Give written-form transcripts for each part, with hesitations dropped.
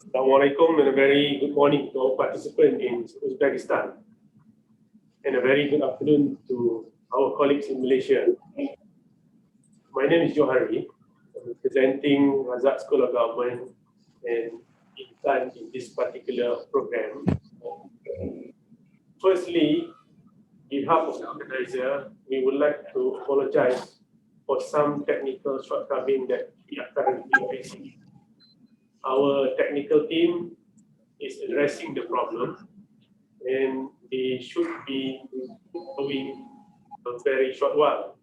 Assalamualaikum and a very good morning to all participants in Uzbekistan and a very good afternoon to our colleagues in Malaysia. My name is Johari. I'm representing Razak School of Government and INTAN in this particular program. Firstly, on behalf of the organizer, we would like to apologize for some technical shortcomings that we are currently facing. Our technical team is addressing the problem and they should be going a very short while.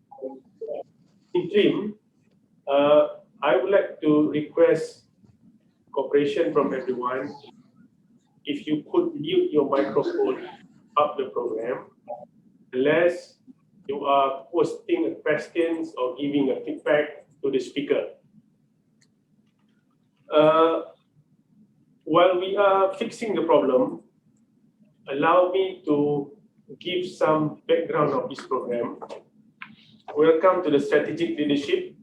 Interim, I would like to request cooperation from everyone. If you could mute your microphone of the program, unless you are posting questions or giving a feedback to the speaker. While we are fixing the problem, allow me to give some background of this program. Welcome to the Strategic Leadership,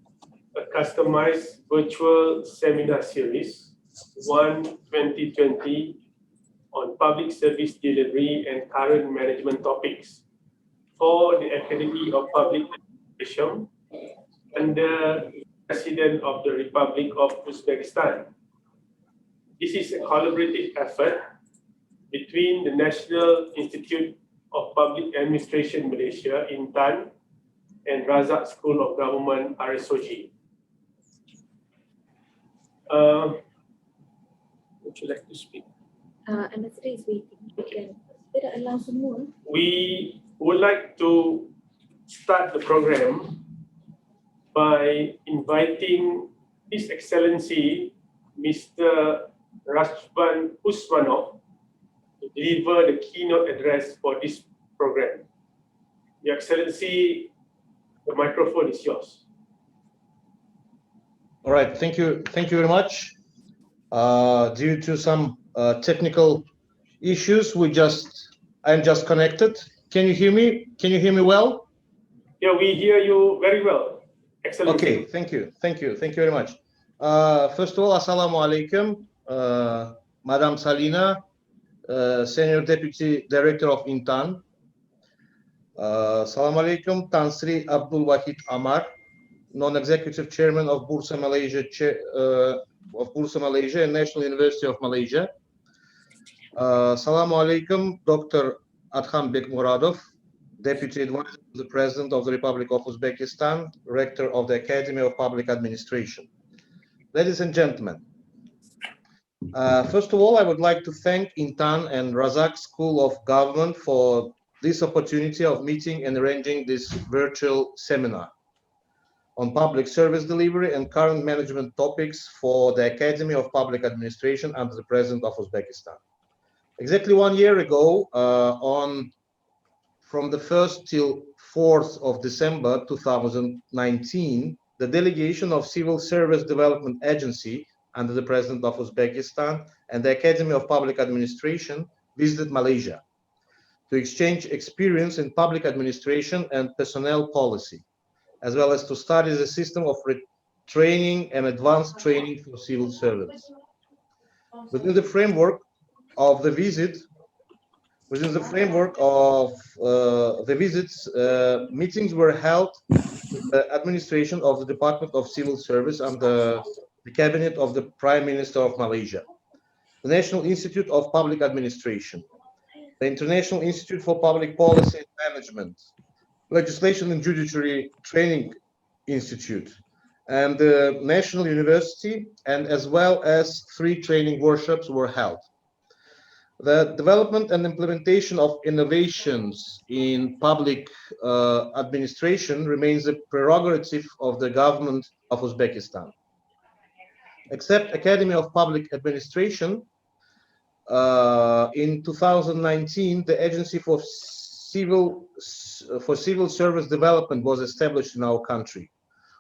a customized virtual seminar series, 1-2020, on public service delivery and current management topics for the Academy of Public Administration under President of the Republic of Uzbekistan. This is a collaborative effort between the National Institute of Public Administration Malaysia, INTAN, and Razak School of Government, RSOG. Would you like to speak? Ambassador is waiting. Okay. Kita allow semua. We would like to start the program by inviting His Excellency Mr. Rashban Usmanov to deliver the keynote address for this program. Your Excellency, the microphone is yours. All right, thank you very much. Due to some technical issues, I'm just connected. Can you hear me? Can you hear me well? Yeah, we hear you very well. Excellent. Okay, thank you very much. First of all, Assalamu alaikum, Madam Salina, Senior Deputy Director of INTAN. Assalamu alaikum, Tan Sri Abdul Wahid Amar, Non-Executive Chairman of Bursa Malaysia and National University of Malaysia. Assalamu alaikum, Dr. Adham Bek Muradov, Deputy Advisor to the President of the Republic of Uzbekistan, Rector of the Academy of Public Administration. Ladies and gentlemen, first of all, I would like to thank INTAN and Razak School of Government for this opportunity of meeting and arranging this virtual seminar on public service delivery and current management topics for the Academy of Public Administration under the President of Uzbekistan. Exactly 1 year ago, from the 1st till 4th of December 2019, the delegation of Civil Service Development Agency under the President of Uzbekistan and the Academy of Public Administration visited Malaysia to exchange experience in public administration and personnel policy, as well as to study the system of training and advanced training for civil servants. Within the framework of the visits, meetings were held with the administration of the Department of Civil Service under the Cabinet of the Prime Minister of Malaysia, the National Institute of Public Administration, the International Institute for Public Policy and Management, Legislation and Judiciary Training Institute, and the National University, and as well as 3 training workshops were held. The development and implementation of innovations in public administration remains a prerogative of the government of Uzbekistan. Except Academy of Public Administration, in 2019, the Agency for Civil Service Development was established in our country.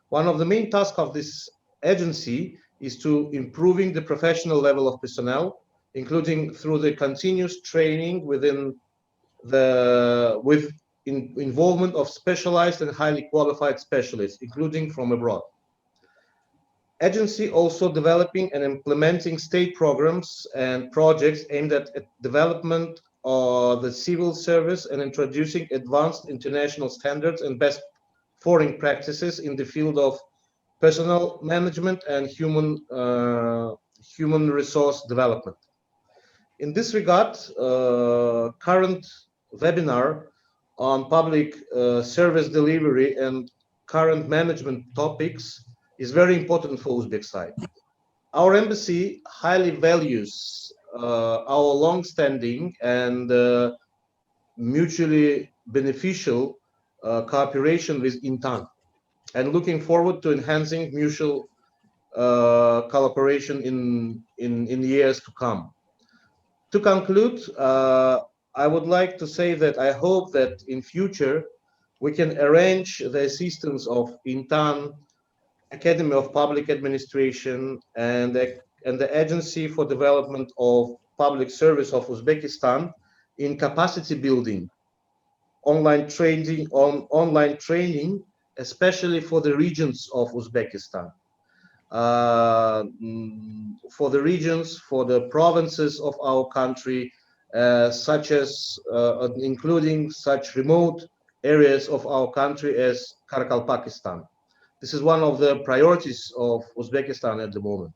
One of the main tasks of this agency is to improving the professional level of personnel, including through the continuous training with involvement of specialized and highly qualified specialists, including from abroad. Agency also developing and implementing state programs and projects aimed at development of the civil service and introducing advanced international standards and best foreign practices in the field of personnel management and human resource development. In this regard, current webinar on public service delivery and current management topics is very important for Uzbek side. Our embassy highly values our long-standing and mutually beneficial cooperation with INTAN, and looking forward to enhancing mutual collaboration in years to come. To conclude, I would like to say that I hope that in future we can arrange the assistance of INTAN, Academy of Public Administration, and the Agency for Development of Public Service of Uzbekistan in capacity building, online training, especially for the regions of Uzbekistan. For the regions, for the provinces of our country, such as including such remote areas of our country as Pakistan. This is one of the priorities of Uzbekistan at the moment.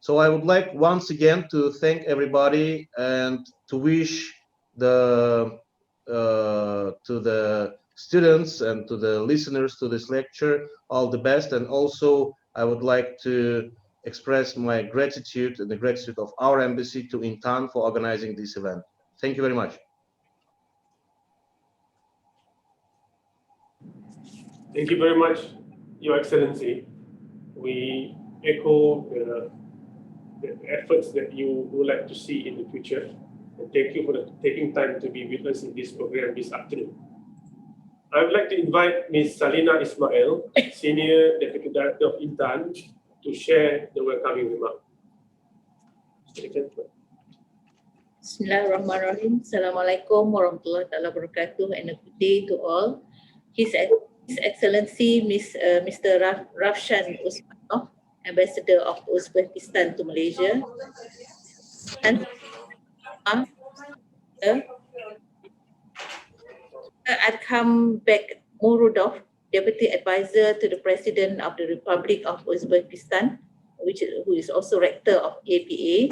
So I would like once again to thank everybody and to wish to the students and to the listeners to this lecture all the best. And also I would like to express my gratitude and the gratitude of our embassy to INTAN for organizing this event. Thank you very much. Thank you very much, Your Excellency. We echo the efforts that you would like to see in the future. And thank you for taking time to be with us in this program this afternoon. I would like to invite Ms. Salina Ismail, Senior Deputy Director of INTAN, to share the welcoming remark. Bismillahirrahmanirrahim. Assalamualaikum warahmatullahi wabarakatuh, and a good day to all. His Excellency Mr. Rafshan Usmanov, Ambassador of Uzbekistan to Malaysia, and Adham Bek Murudov, Deputy Advisor to the President of the Republic of Uzbekistan, who is also Rector of APA.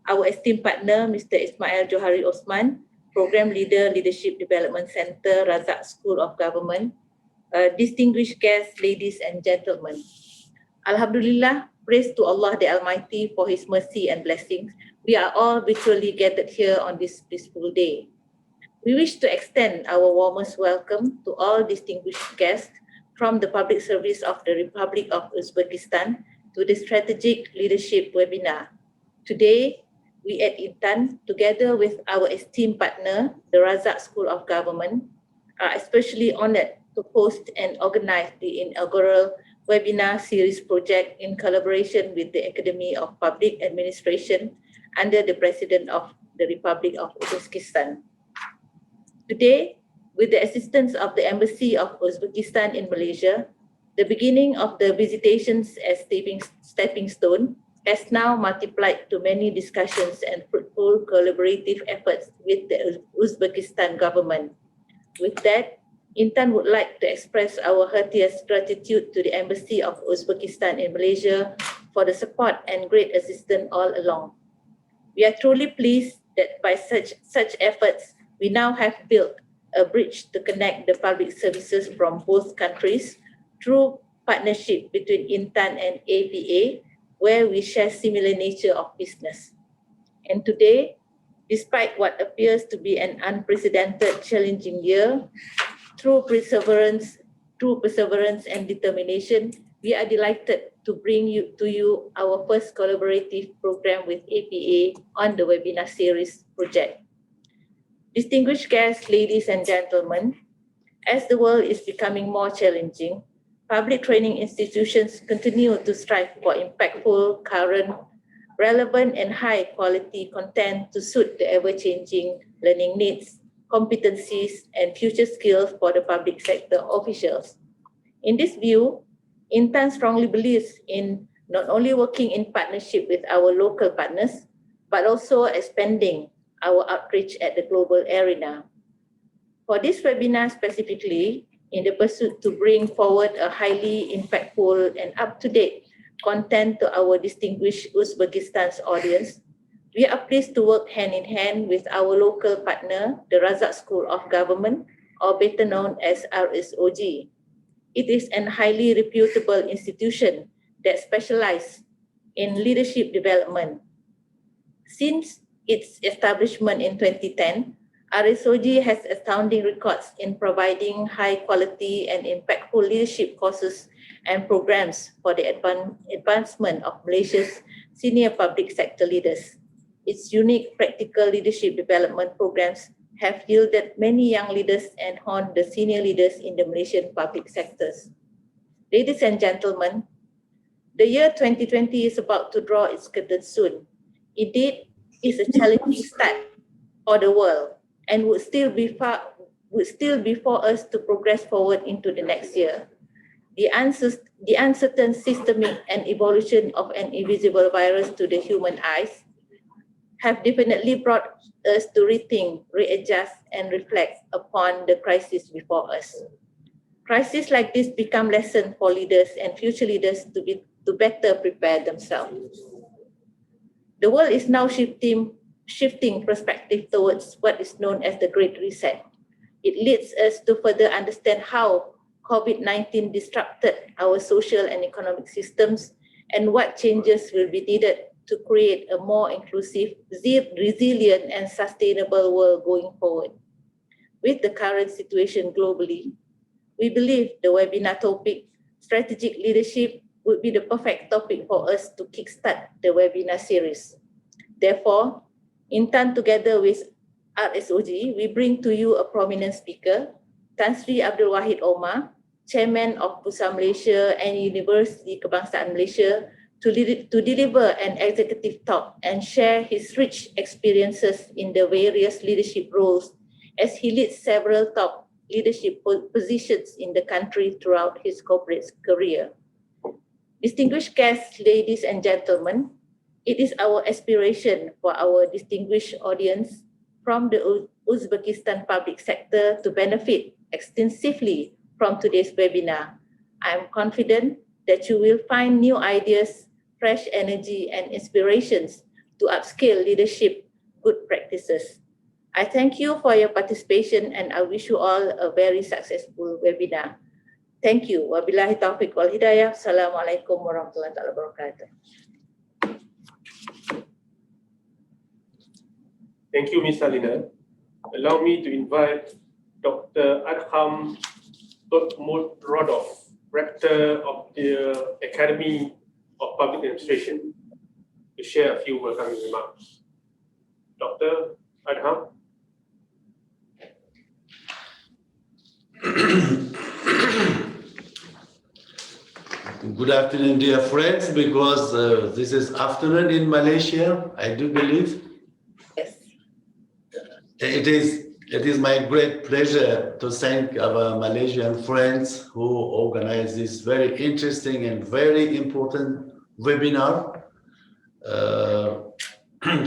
Our esteemed partner, Mr. Ismail Johari Osman, Program Leader, Leadership Development Center, Razak School of Government, distinguished guests, ladies and gentlemen. Alhamdulillah, praise to Allah the Almighty for His mercy and blessings. We are all virtually gathered here on this peaceful day. We wish to extend our warmest welcome to all distinguished guests from the public service of the Republic of Uzbekistan to the Strategic Leadership Webinar. Today, we at INTAN, together with our esteemed partner, the Razak School of Government, are especially honored to host and organize the inaugural webinar series project in collaboration with the Academy of Public Administration under the President of the Republic of Uzbekistan. Today, with the assistance of the Embassy of Uzbekistan in Malaysia, the beginning of the visitations as stepping stone has now multiplied to many discussions and fruitful collaborative efforts with the Uzbekistan government. With that, INTAN would like to express our heartiest gratitude to the Embassy of Uzbekistan in Malaysia for the support and great assistance all along. We are truly pleased that by such efforts, we now have built a bridge to connect the public services from both countries through partnership between INTAN and APA, where we share similar nature of business. And today, despite what appears to be an unprecedented challenging year, through perseverance and determination, we are delighted to bring to you our first collaborative program with APA on the webinar series project. Distinguished guests, ladies and gentlemen, as the world is becoming more challenging, public training institutions continue to strive for impactful, current, relevant, and high-quality content to suit the ever-changing learning needs, competencies, and future skills for the public sector officials. In this view, INTAN strongly believes in not only working in partnership with our local partners, but also expanding our outreach at the global arena. For this webinar specifically, in the pursuit to bring forward a highly impactful and up-to-date content to our distinguished Uzbekistan's audience, we are pleased to work hand in hand with our local partner, the Razak School of Government, or better known as RSOG. It is an highly reputable institution that specializes in leadership development. Since its establishment in 2010, RSOG has astounding records in providing high quality and impactful leadership courses and programs for the advancement of Malaysia's senior public sector leaders. Its unique practical leadership development programs have yielded many young leaders and honed the senior leaders in the Malaysian public sectors. Ladies and gentlemen, the year 2020 is about to draw its curtain soon. Indeed, it's a challenging start for the world and would still be for us to progress forward into the next year. The uncertain systemic and evolution of an invisible virus to the human eyes have definitely brought us to rethink, readjust, and reflect upon the crisis before us. Crises like this become lessons for leaders and future leaders to better prepare themselves. The world is now shifting perspective towards what is known as the Great Reset. It leads us to further understand how COVID-19 disrupted our social and economic systems and what changes will be needed to create a more inclusive, resilient, and sustainable world going forward. With the current situation globally, we believe the webinar topic, Strategic Leadership, would be the perfect topic for us to kickstart the webinar series. Therefore, INTAN together with RSOG, we bring to you a prominent speaker, Tan Sri Abdul Wahid Omar, Chairman of Pusat Malaysia and University Kebangsaan Malaysia, to deliver an executive talk and share his rich experiences in the various leadership roles as he leads several top leadership positions in the country throughout his corporate career. Distinguished guests, ladies and gentlemen, it is our aspiration for our distinguished audience from the Uzbekistan public sector to benefit extensively from today's webinar. I am confident that you will find new ideas, fresh energy, and inspirations to upscale leadership good practices. I thank you for your participation and I wish you all a very successful webinar. Thank you. Wabillahi taufiq wal hidayah. Assalamualaikum warahmatullahi wabarakatuh. Thank you, Ms. Salina. Allow me to invite Dr. Adham Rodov, Rector of the Academy of Public Administration, to share a few welcoming remarks. Dr. Adham. Good afternoon, dear friends, because this is afternoon in Malaysia, I do believe. Yes. It is my great pleasure to thank our Malaysian friends who organized this very interesting and very important webinar.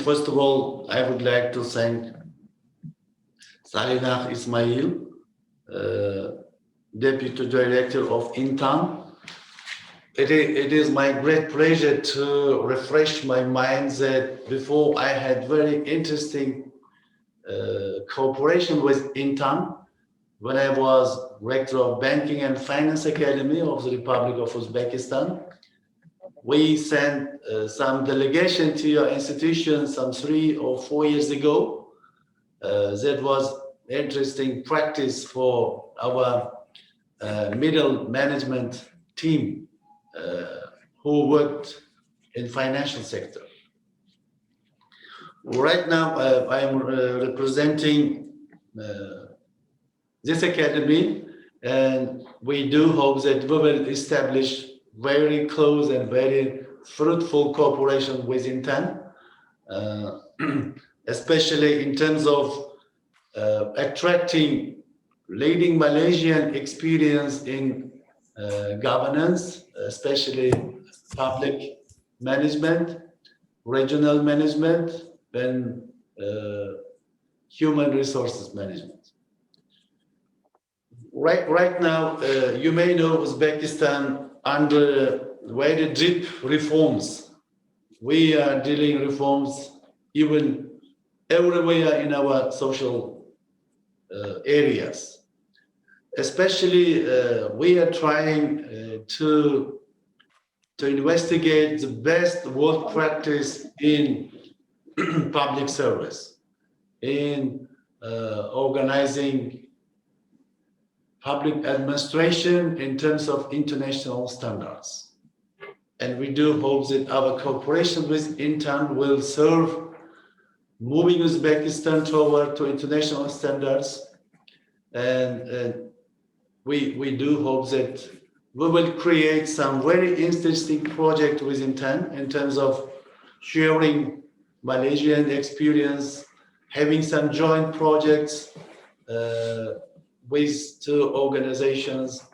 First of all, I would like to thank Salina Ismail, Deputy Director of INTAN. It is my great pleasure to refresh my mind that before I had very interesting cooperation with INTAN when I was Rector of Banking and Finance Academy of the Republic of Uzbekistan. We sent some delegation to your institution some 3 or 4 years ago. That was interesting practice for our middle management team who worked in financial sector. Right now, I am representing this academy, and we do hope that we will establish very close and very fruitful cooperation with INTAN, especially in terms of attracting leading Malaysian experience in governance, especially public management, regional management, and human resources management. Right now, you may know Uzbekistan under very deep reforms. We are dealing reforms even everywhere in our social areas. Especially, we are trying to investigate the best work practice in public service, in organizing public administration in terms of international standards. And we do hope that our cooperation with INTAN will serve moving Uzbekistan toward to international standards. And we do hope that we will create some very interesting project with INTAN in terms of sharing Malaysian experience, having some joint projects with two organizations.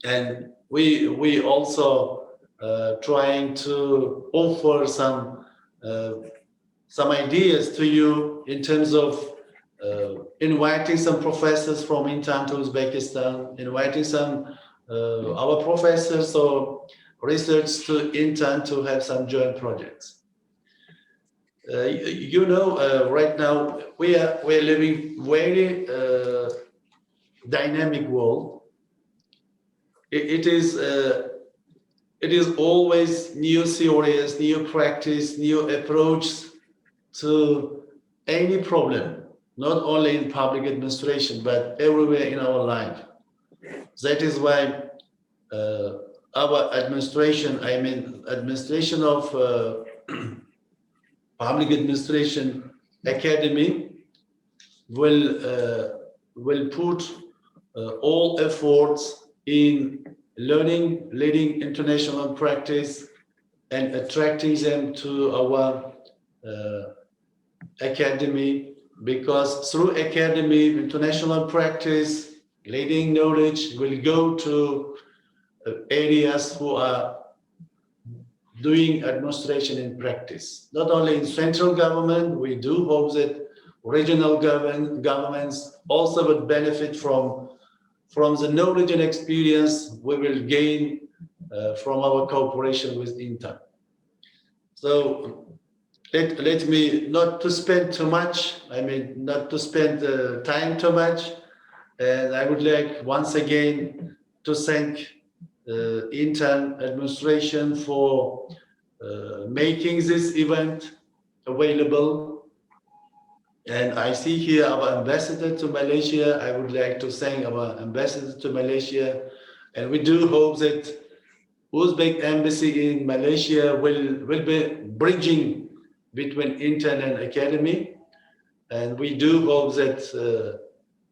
And we also trying to offer some ideas to you in terms of inviting some professors from INTAN to Uzbekistan, inviting some our professors or research to INTAN to have some joint projects. Right now we are living very dynamic world. It is always new theories, new practice, new approach to any problem, not only in public administration but everywhere in our life. That is why our administration, I mean administration of Public Administration Academy will put all efforts in learning, leading international practice, and attracting them to our academy, because through academy, international practice, leading knowledge will go to areas who are doing administration in practice. Not only in central government, we do hope that regional governments also would benefit from the knowledge and experience we will gain from our cooperation with INTAN. So let me not to spend too much, not to spend time too much. And I would like once again to thank INTAN administration for making this event available. And I see here our ambassador to Malaysia. I would like to thank our ambassador to Malaysia. And we do hope that Uzbek embassy in Malaysia will be bridging between INTAN and academy. And we do hope that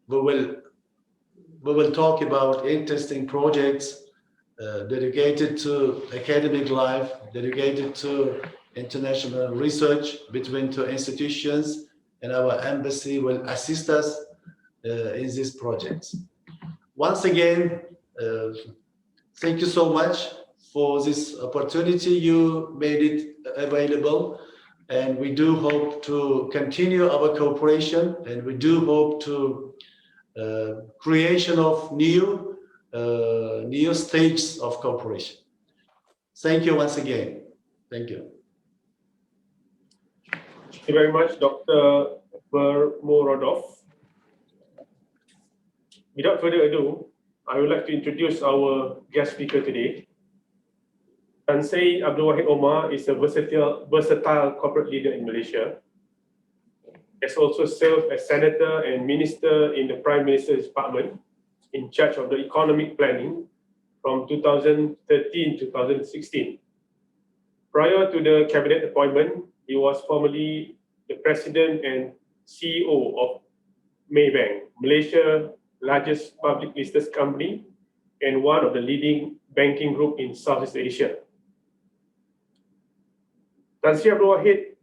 we will talk about interesting projects dedicated to academic life, dedicated to international research between two institutions, and our embassy will assist us in these projects. Once again, thank you so much for this opportunity. You made it available, and we do hope to continue our cooperation, and we do hope to creation of new stages of cooperation. Thank you once again. Thank you. Thank you very much, Dr. Bermorodov. Without further ado, I would like to introduce our guest speaker today. Tan Sri Abdul Wahid Omar is a versatile corporate leader in Malaysia. He has also served as senator and minister in the Prime Minister's Department, in charge of the economic planning from 2013 to 2016. Prior to the cabinet appointment, he was formerly the president and CEO of Maybank, Malaysia's largest public listed company and one of the leading banking group in Southeast Asia. Tan Sri Abdul Wahid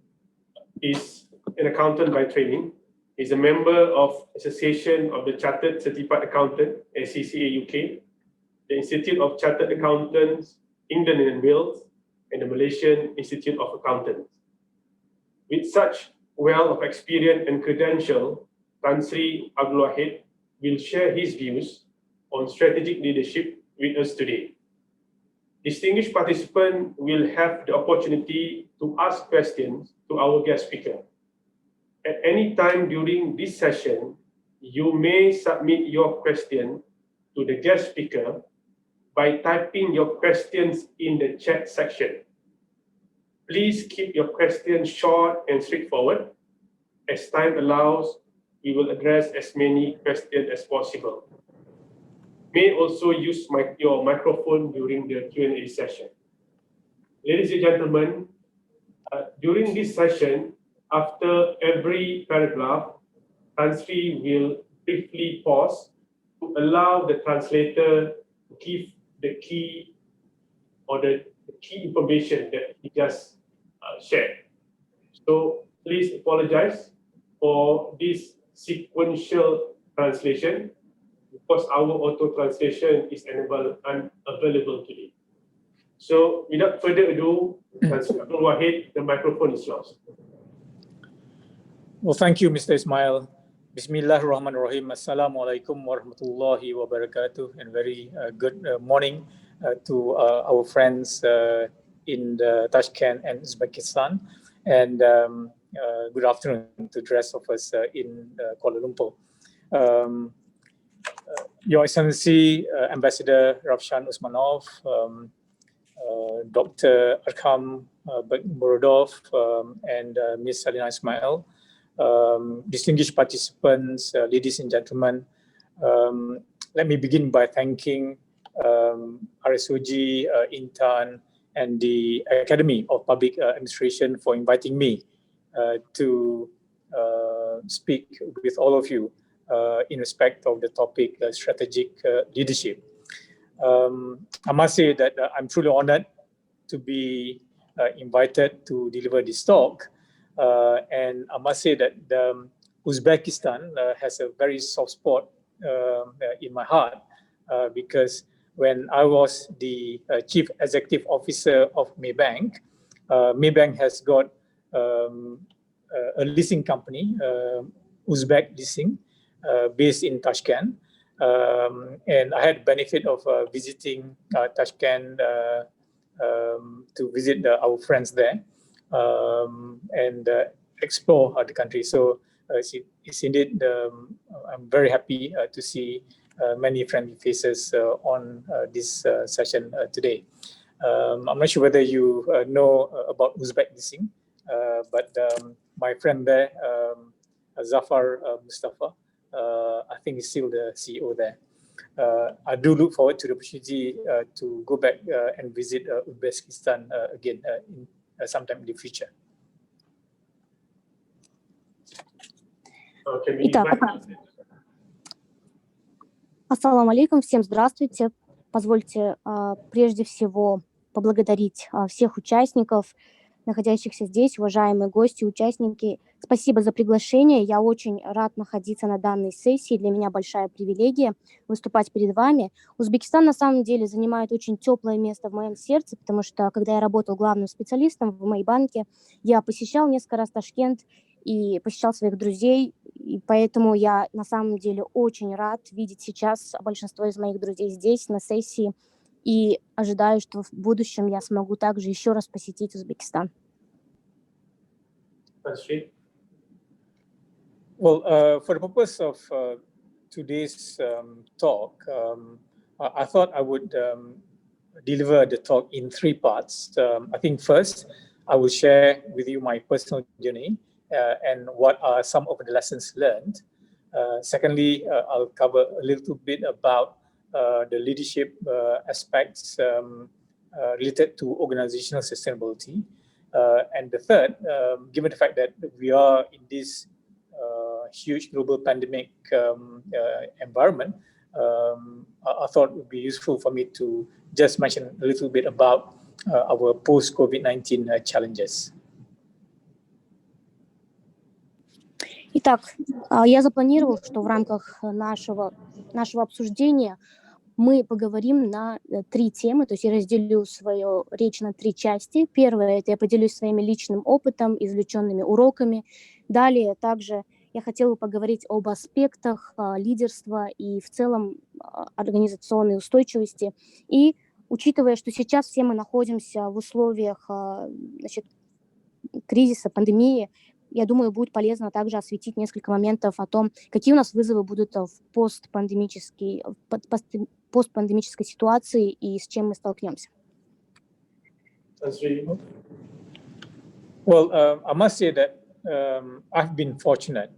is an accountant by training. He's a member of Association of the Chartered Certified Accountant, SCCA UK, the Institute of Chartered Accountants England and Wales, and the Malaysian Institute of Accountants. With such wealth of experience and credential, Tan Sri Abdul Wahid will share his views on strategic leadership with us today. Distinguished participants will have the opportunity to ask questions to our guest speaker. At any time during this session, you may submit your question to the guest speaker by typing your questions in the chat section. Please keep your questions short and straightforward. As time allows, we will address as many questions as possible. May also use your microphone during the Q&A session. Ladies and gentlemen, during this session, after every paragraph, Tan Sri will briefly pause to allow the translator to give the key or the key information that he just shared. So please apologize for this sequential translation because our auto translation is unavailable today. So without further ado, Tan Sri Abdul Wahid, the microphone is yours. Well, thank you, Mr. Ismail. Bismillahirrahmanirrahim. Assalamualaikum warahmatullahi wabarakatuh. And very good morning to our friends in Tashkent and Uzbekistan. And good afternoon to the rest of us in Kuala Lumpur. Your Excellency, Ambassador Ravshan Usmanov, Dr. Arkham Murodov, and Ms. Salina Ismail, distinguished participants, ladies and gentlemen, let me begin by thanking RSOG, INTAN, and the Academy of Public Administration for inviting me to speak with all of you in respect of the topic strategic leadership. I must say that I'm truly honored to be invited to deliver this talk. And I must say that Uzbekistan has a very soft spot in my heart because when I was the Chief Executive Officer of Maybank, Maybank has got a leasing company, Uzbek Leasing, based in Tashkent. And I had the benefit of visiting Tashkent to visit our friends there. And explore the country. So it's indeed, I'm very happy to see many friendly faces on this session today. I'm not sure whether you know about Uzbek Leasing, but my friend there, Zafar Mustafa, I think he's still the CEO there. I do look forward to the opportunity to go back and visit Uzbekistan again sometime in the future. Итак, ассаламу алейкум, всем здравствуйте. Позвольте прежде всего поблагодарить всех участников, находящихся здесь, уважаемые гости, участники. Спасибо за приглашение. Я очень рад находиться на данной сессии. Для меня большая привилегия выступать перед вами. Узбекистан на самом деле занимает очень теплое место в моем сердце, потому что когда я работал главным специалистом в Майбанке, я посещал несколько раз Ташкент и посещал своих друзей. И поэтому я на самом деле очень рад видеть сейчас большинство из моих друзей здесь, на сессии. И ожидаю, что в будущем я смогу также еще раз посетить Узбекистан. Well, for the purpose of today's talk, I thought I would deliver the talk in three parts. I think first, I will share with you my personal journey and what are some of the lessons learned. Secondly, I'll cover a little bit about the leadership aspects related to organizational sustainability. And the third, given the fact that we are in this huge global pandemic environment, I thought it would be useful for me to just mention a little bit about our post-COVID-19 challenges. Итак, я запланировал, что в рамках нашего обсуждения мы поговорим на 3 темы, то есть я разделю свою речь на 3 части. Первое – это я поделюсь своим личным опытом, извлеченными уроками. Далее также я хотела поговорить об аспектах лидерства и в целом организационной устойчивости. И учитывая, что сейчас все мы находимся в условиях кризиса, пандемии, я думаю, будет полезно также осветить несколько моментов о том, какие у нас вызовы будут в постпандемической ситуации и с чем мы столкнемся. Well, I must say that I've been fortunate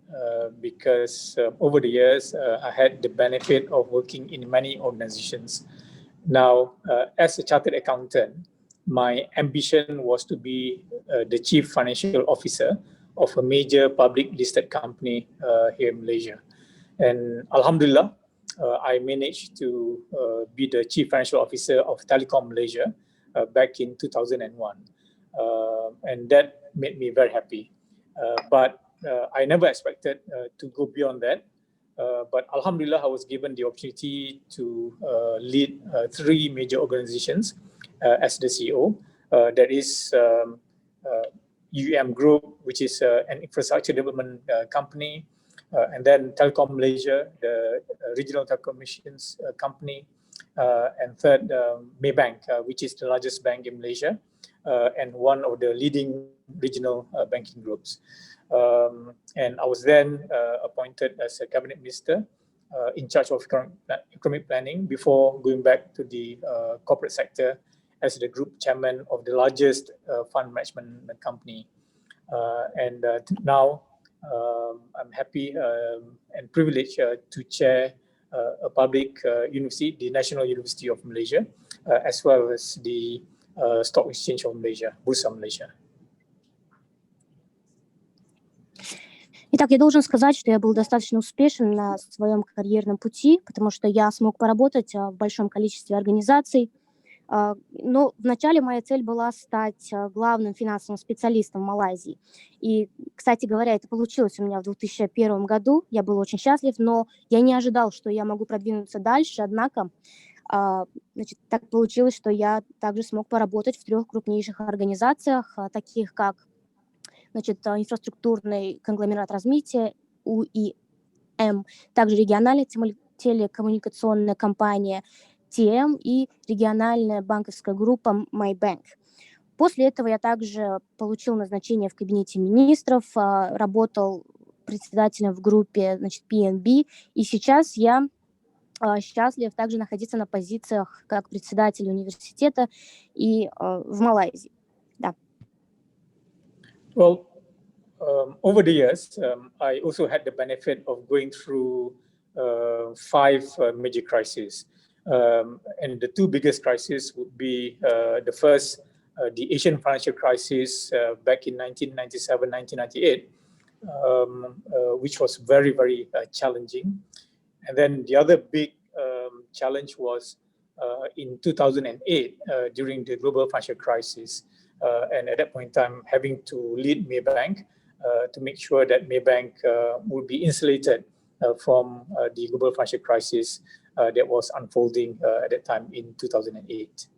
because over the years I had the benefit of working in many organizations. Now, as a chartered accountant, my ambition was to be the chief financial officer of a major public listed company here in Malaysia. And Alhamdulillah, I managed to be the chief financial officer of Telecom Malaysia back in 2001. And that made me very happy. But I never expected to go beyond that. But Alhamdulillah, I was given the opportunity to lead 3 major organizations as the CEO. That is Group, which is an infrastructure development company, and then Telecom Malaysia, the regional telecommunications company, and third, Maybank, which is the largest bank in Malaysia, and one of the leading regional banking groups. And I was then appointed as a cabinet minister in charge of economic planning before going back to the corporate sector as the group chairman of the largest fund management company. And now I'm happy and privileged to chair a public university, the National University of Malaysia, as well as the Stock Exchange of Malaysia, Bursa Malaysia. Итак, я должен сказать, что я был достаточно успешен на своем карьерном пути, потому что я смог поработать в большом количестве организаций. Но вначале моя цель была стать главным финансовым специалистом в Малайзии. И, кстати говоря, это получилось у меня в 2001 году. Я был очень счастлив, но я не ожидал, что я могу продвинуться дальше. Однако, так получилось, что я также смог поработать в 3 крупнейших организациях, таких как инфраструктурный конгломерат развития УИМ, также региональная телекоммуникационная компания ТМ и региональная банковская группа Maybank. После этого я также получил назначение в кабинете министров, работал председателем в группе PNB, и сейчас я счастлив также находиться на позициях как председатель университета и в Малайзии. Да. Well, over the years, I also had the benefit of going through 5 major crises. And the 2 biggest crises would be the first, the Asian financial crisis back in 1997, 1998, which was very, very challenging. And then the other big challenge was in 2008 during the global financial crisis. And at that point in time, having to lead Maybank to make sure that Maybank would be insulated from the global financial crisis that was unfolding at that time in 2008.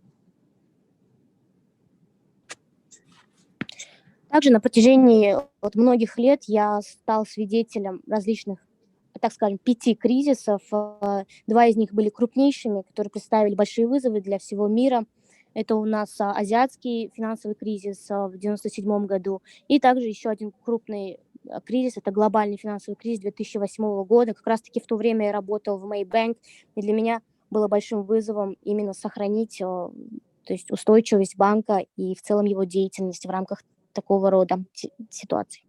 Также на протяжении многих лет я стал свидетелем различных, так скажем, 5 кризисов. 2 из них были крупнейшими, которые представили большие вызовы для всего мира. Это у нас азиатский финансовый кризис в 1997 году, и также еще один крупный кризис, это глобальный финансовый кризис 2008 года. Как раз-таки в то время я работал в Maybank, и для меня было большим вызовом именно сохранить устойчивость банка и в целом его деятельность в рамках такого рода ситуаций.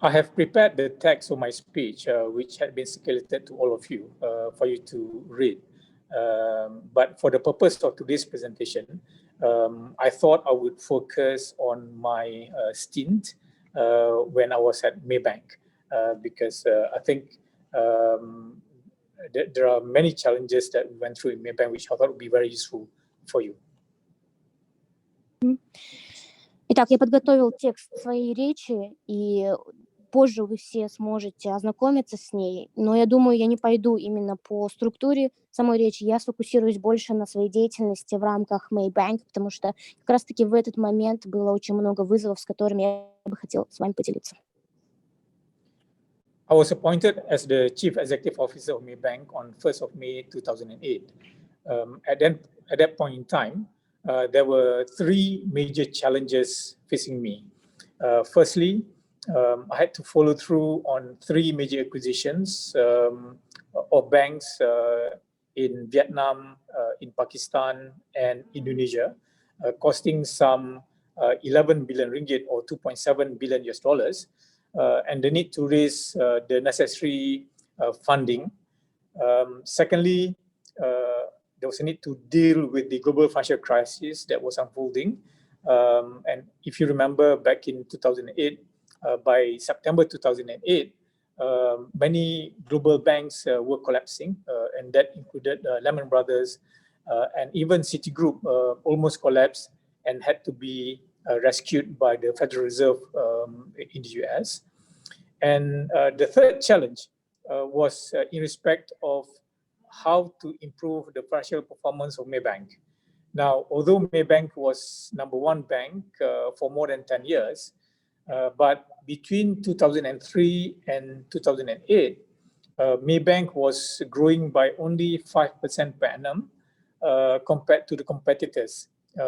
I have prepared the text of my speech, which had been circulated to all of you for you to read. But for the purpose of today's presentation, I thought I would focus on my stint when I was at Maybank, because I think there are many challenges that we went through in Maybank, which I thought would be very useful for you. Итак, я подготовил текст своей речи, и позже вы все сможете ознакомиться с ней, но я думаю, я не пойду именно по структуре самой речи, я сфокусируюсь больше на своей деятельности в рамках Maybank, потому что как раз-таки в этот момент было очень много вызовов, с которыми я бы хотела с вами поделиться. I was appointed as the Chief Executive Officer of Maybank on 1st of May 2008. At that point in time, there were three major challenges facing me. Firstly, I had to follow through on three major acquisitions of banks in Vietnam, in Pakistan, and Indonesia, costing some 11 billion ringgit or 2.7 billion US dollars, and the need to raise the necessary funding. Secondly, there was a need to deal with the global financial crisis that was unfolding. And if you remember back in 2008, by September 2008, many global banks were collapsing, and that included Lehman Brothers, and even Citigroup almost collapsed and had to be rescued by the Federal Reserve in the US. And the third challenge was in respect of how to improve the financial performance of Maybank. Now, although Maybank was number one bank for more than 10 years, but between 2003 and 2008, Maybank was growing by only 5% per annum compared to the competitors,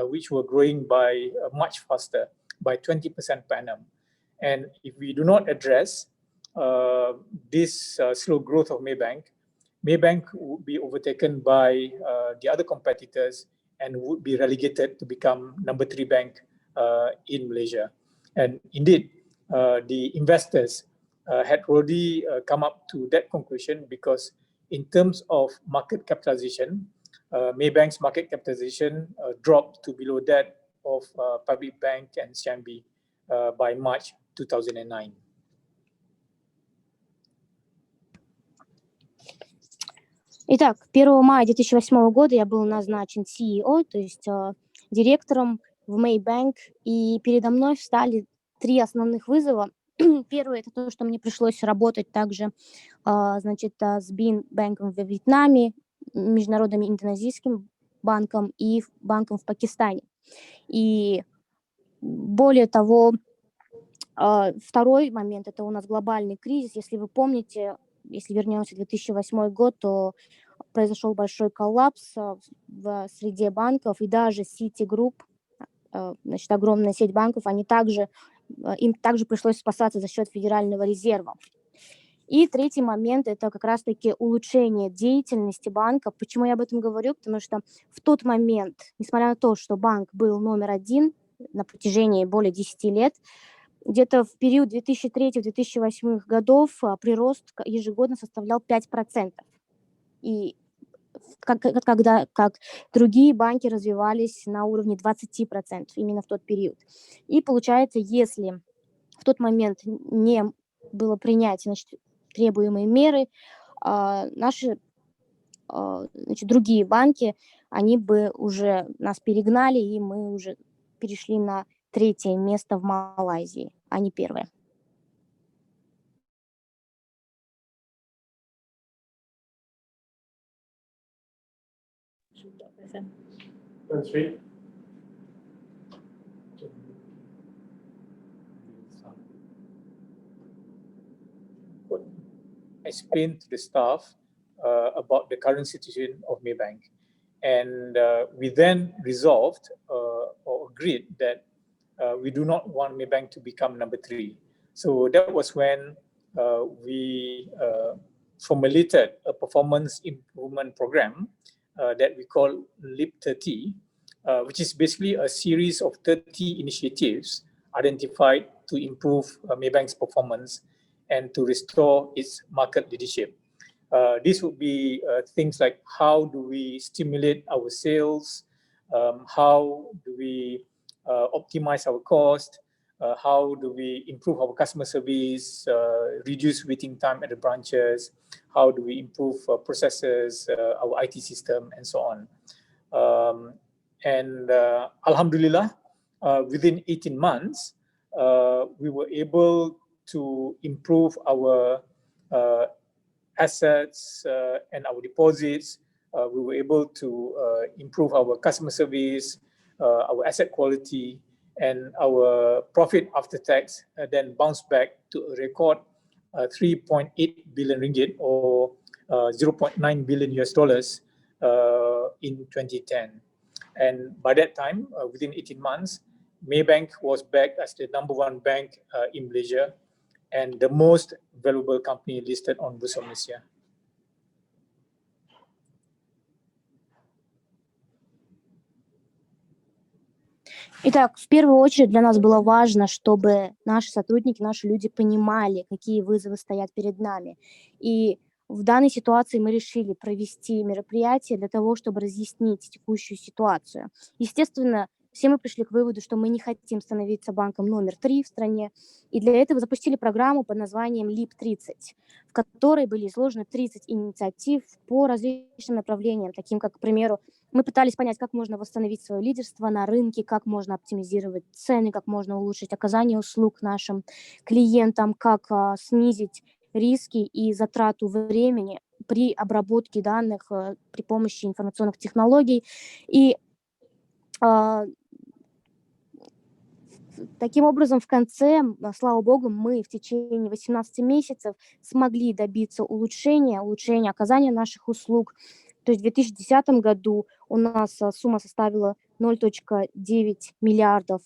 which were growing by much faster, by 20% per annum. And if we do not address this slow growth of Maybank, Maybank would be overtaken by the other competitors and would be relegated to become number 3 bank in Malaysia. And indeed, the investors had already come up to that conclusion, because in terms of market capitalization, Maybank's market capitalization dropped to below that of Public Bank and CIMB by March 2009. Итак, 1 мая 2008 года я был назначен CEO, то есть директором в Maybank, и передо мной встали три основных вызова. Первый — это то, что мне пришлось работать также с банком во Вьетнаме, международным индонезийским банком и банком в Пакистане. И более того, второй момент — это у нас глобальный кризис. Если вы помните, если вернемся в 2008 год, то произошел большой коллапс в среде банков, и даже Citigroup, огромная сеть банков, им также пришлось спасаться за счет Федерального резерва. И третий момент — это как раз-таки улучшение деятельности банка. Почему я об этом говорю? Потому что в тот момент, несмотря на то, что банк был номер один на протяжении более 10 лет, где-то в период 2003-2008 годов прирост ежегодно составлял 5%. И когда другие банки развивались на уровне 20% именно в тот период. И получается, если в тот момент не было принять требуемые меры, наши другие банки, они бы уже нас перегнали, и мы уже перешли на 3-е место в Малайзии, а не 1-е. Translate. Explain to the staff about the current situation of Maybank. And we then resolved or agreed that we do not want Maybank to become number 3. So that was when we formulated a performance improvement program that we call LEAP 30, which is basically a series of 30 initiatives identified to improve Maybank's performance and to restore its market leadership. This would be things like, how do we stimulate our sales, how do we optimize our cost, how do we improve our customer service, reduce waiting time at the branches, how do we improve processes, our IT system, and so on. And Alhamdulillah, within 18 months, we were able to improve our assets and our deposits. We were able to improve our customer service, our asset quality, and our profit after tax then bounced back to a record 3.8 billion ringgit or $0.9 billion in 2010. And by that time, within 18 months, Maybank was back as the #1 bank in Malaysia and the most valuable company listed on Bursa Malaysia. Итак, в первую очередь для нас было важно, чтобы наши сотрудники, наши люди понимали, какие вызовы стоят перед нами. И в данной ситуации мы решили провести мероприятие для того, чтобы разъяснить текущую ситуацию. Естественно, все мы пришли к выводу, что мы не хотим становиться банком номер 3 в стране, и для этого запустили программу под названием ЛИП-30, в которой были изложены 30 инициатив по различным направлениям, таким как, к примеру, мы пытались понять, как можно восстановить свое лидерство на рынке, как можно оптимизировать цены, как можно улучшить оказание услуг нашим клиентам, как снизить риски и затрату времени при обработке данных при помощи информационных технологий. И таким образом, в конце, слава богу, мы в течение 18 месяцев смогли добиться улучшения оказания наших услуг. То есть в 2010 году у нас сумма составила $0.9 миллиардов,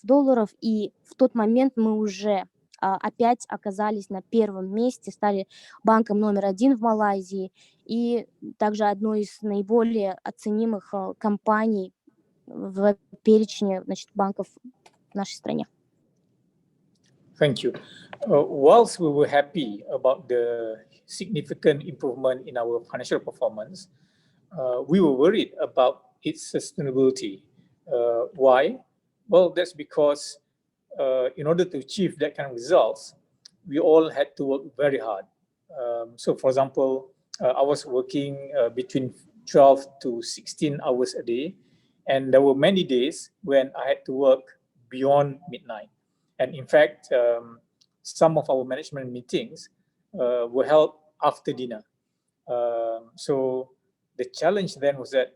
и в тот момент мы уже опять оказались на первом месте, стали банком номер 1 в Малайзии и также одной из наиболее оценимых компаний в перечне, значит, банков в нашей стране. Thank you. Whilst we were happy about the significant improvement in our financial performance, we were worried about its sustainability. Why? Well, that's because in order to achieve that kind of results, we all had to work very hard. So, for example, I was working between 12 to 16 hours a day, and there were many days when I had to work beyond midnight. And in fact, some of our management meetings were held after dinner. So the challenge then was that,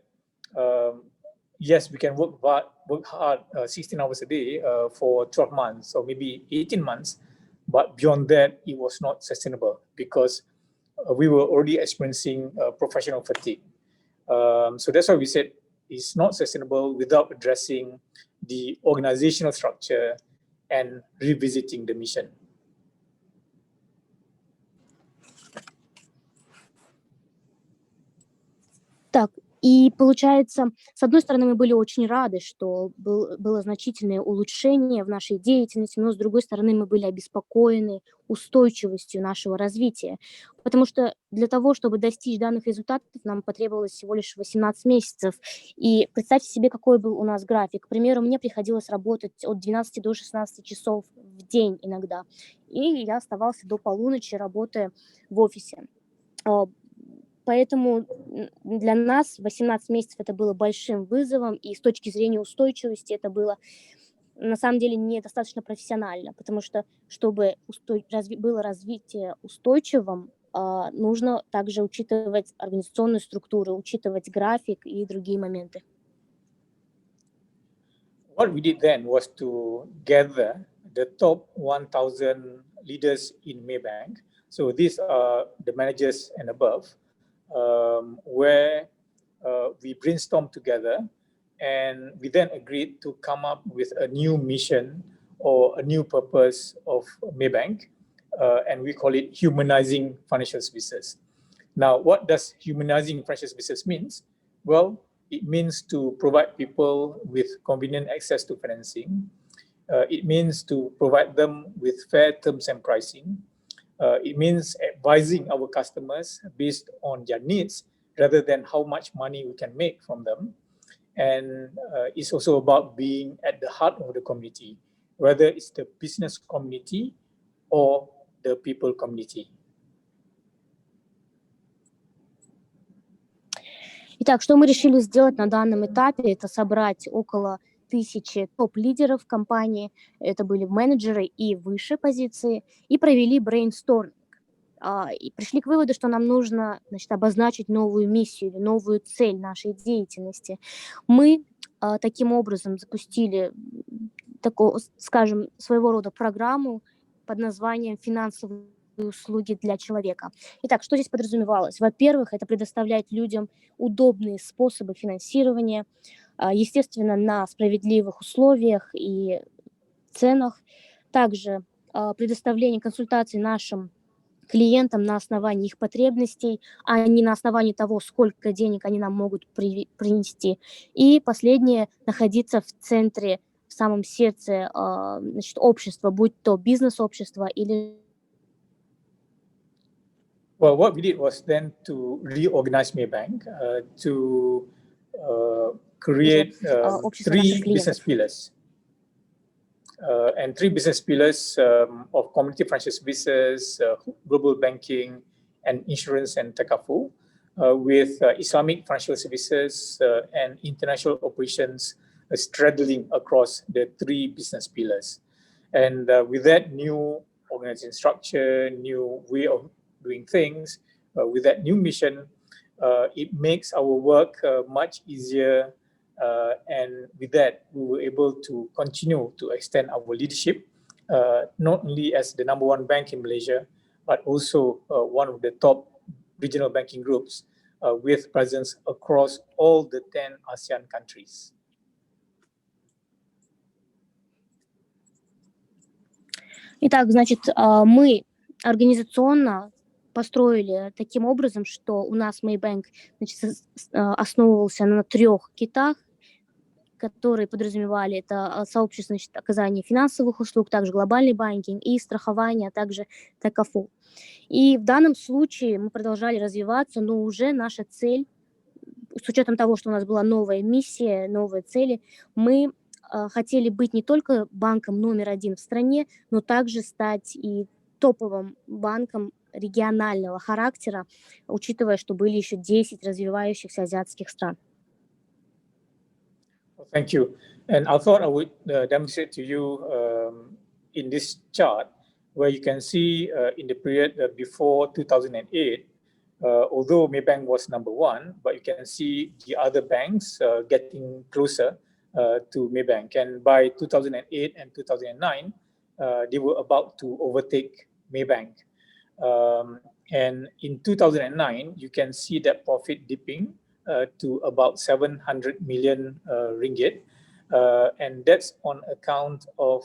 yes, we can work hard 16 hours a day for 12 months or maybe 18 months, but beyond that, it was not sustainable because we were already experiencing professional fatigue. So that's why we said it's not sustainable without addressing the organizational structure and revisiting the mission. Так, и получается, с одной стороны, мы были очень рады, что было значительное улучшение в нашей деятельности, но с другой стороны, мы были обеспокоены устойчивостью нашего развития, потому что для того, чтобы достичь данных результатов, нам потребовалось всего лишь 18 месяцев. И представьте себе, какой был у нас график. К примеру, мне приходилось работать от 12 до 16 часов в день иногда, и я оставался до полуночи, работая в офисе. Поэтому для нас 18 месяцев это было большим вызовом, и с точки зрения устойчивости это было на самом деле недостаточно профессионально, потому что, чтобы было развитие устойчивым, нужно также учитывать организационную структуру, учитывать график и другие моменты. What we did then was to gather the top 1,000 leaders in Maybank. So these are the managers and above. Where we brainstormed together and we then agreed to come up with a new mission or a new purpose of Maybank, and we call it humanizing financial services. Now, what does humanizing financial services means? Well, it means to provide people with convenient access to financing. It means to provide them with fair terms and pricing. It means advising our customers based on their needs rather than how much money we can make from them. And it's also about being at the heart of the community, whether it's the business community or the people community. Итак, что мы решили сделать на данном этапе, это собрать около 2000 топ-лидеров компании, это были менеджеры и выше позиции, и провели брейнсторминг. И пришли к выводу, что нам нужно, значит, обозначить новую миссию или новую цель нашей деятельности. Мы таким образом запустили такую, скажем, своего рода программу под названием «Финансовые услуги для человека». Итак, что здесь подразумевалось? Во-первых, это предоставлять людям удобные способы финансирования, естественно, на справедливых условиях и ценах. Также предоставление консультаций нашим клиентам на основании их потребностей, а не на основании того, сколько денег они нам могут принести. И последнее, находиться в центре, в самом сердце, значит, общества, будь то бизнес-общество или... Well, what we did was then to reorganize Maybank to create three business pillars. And three business pillars of community financial services, global banking, and insurance and takaful, with Islamic financial services and international operations straddling across the three business pillars. And with that new organization structure, new way of doing things, with that new mission, it makes our work much easier. And with that, we were able to continue to extend our leadership, not only as the number one bank in Malaysia, but also one of the top regional banking groups with presence across all the 10 ASEAN countries. Итак, значит, мы организационно построили таким образом, что у нас Maybank, значит, основывался на 3 китах, которые подразумевали это сообщество, значит, оказания финансовых услуг, также глобальный банкинг и страхование, а также такафул. И в данном случае мы продолжали развиваться, но уже наша цель, с учетом того, что у нас была новая миссия, новые цели, мы хотели быть не только банком номер 1 в стране, но также стать и топовым банком регионального характера, учитывая, что были еще 10 развивающихся азиатских стран. Thank you. And I thought I would demonstrate to you in this chart where you can see in the period before 2008, although Maybank was number 1, but you can see the other banks getting closer to Maybank. And by 2008 and 2009, they were about to overtake Maybank. And in 2009, you can see that profit dipping to about 700 million ringgit. And that's on account of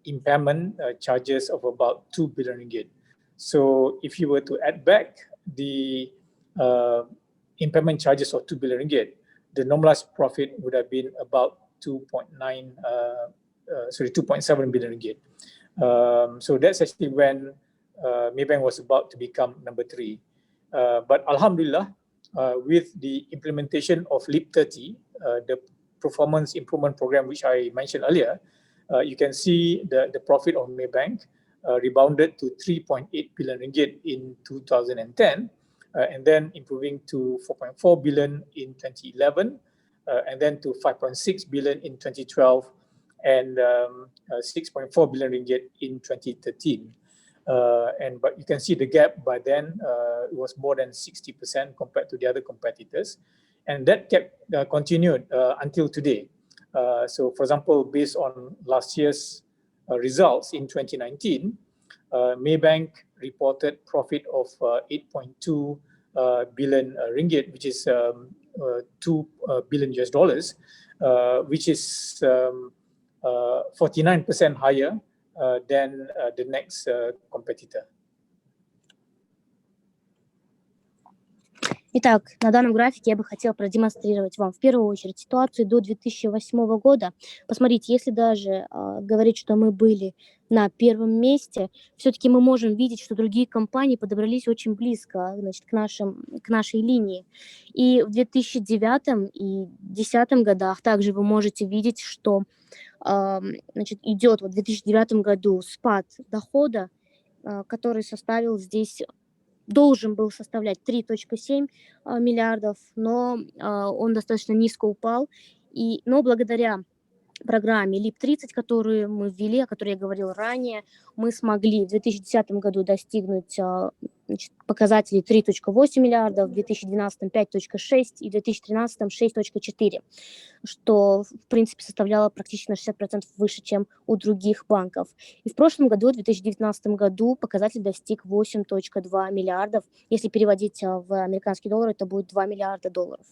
impairment charges of about 2 billion ringgit. So if you were to add back the impairment charges of 2 billion ringgit, the normalized profit would have been about 2.7 billion ringgit. So that's actually when Maybank was about to become number 3. But Alhamdulillah, with the implementation of LEAP 30, the performance improvement program which I mentioned earlier, you can see the profit of Maybank rebounded to 3.8 billion ringgit in 2010, and then improving to 4.4 billion in 2011, and then to 5.6 billion in 2012, and 6.4 billion ringgit in 2013. But you can see the gap by then, it was more than 60% compared to the other competitors. And that kept continued until today. So for example, based on last year's results in 2019, Maybank reported profit of 8.2 billion ringgit, which is $2 billion, which is 49% higher than the next competitor. Итак, на данном графике я бы хотела продемонстрировать вам в первую очередь ситуацию до 2008 года. Посмотрите, если даже говорить, что мы были на первом месте, все-таки мы можем видеть, что другие компании подобрались очень близко, значит, к нашей линии. И в 2009 и 2010 годах также вы можете видеть, что значит, идет в 2009 году спад дохода, который составил здесь, должен был составлять 3,7 миллиардов, но он достаточно низко упал. Но благодаря программе ЛИП-30, которую мы ввели, о которой я говорила ранее, мы смогли в 2010 году достигнуть показателей 3,8 миллиардов, в 2012 5,6 и в 2013 6,4, что, в принципе, составляло практически на 60% выше, чем у других банков. И в прошлом году, в 2019 году, показатель достиг 8,2 миллиардов. Если переводить в американские доллары, это будет 2 миллиарда долларов.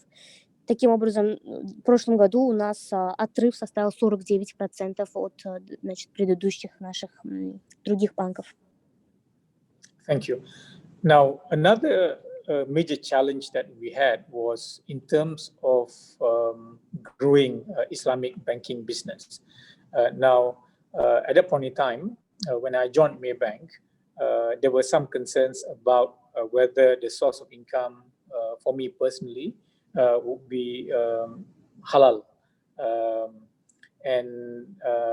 Таким образом, в прошлом году у нас отрыв составил 49% от, значит, предыдущих наших других банков. Thank you. Now, another major challenge that we had was in terms of growing Islamic banking business. Now, at that point in time, when I joined Maybank, there were some concerns about whether the source of income for me personally would be halal.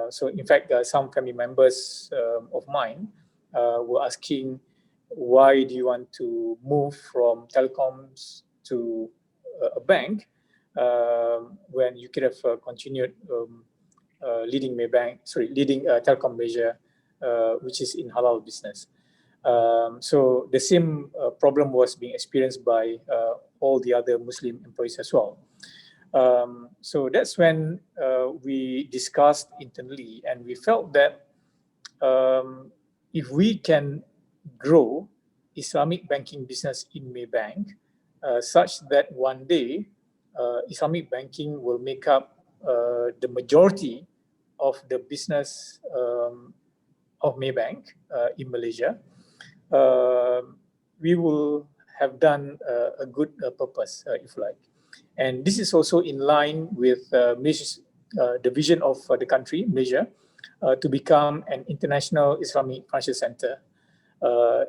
So in fact, some family members of mine were asking, why do you want to move from telecoms to a bank when you could have continued leading Telecom Malaysia, which is in halal business. So the same problem was being experienced by all the other Muslim employees as well. So that's when we discussed internally, and we felt that if we can grow Islamic banking business in Maybank such that one day Islamic banking will make up the majority of the business of Maybank in Malaysia, we will have done a good purpose, if you like. And this is also in line with Malaysia's, the vision of the country, Malaysia, to become an international Islamic financial center,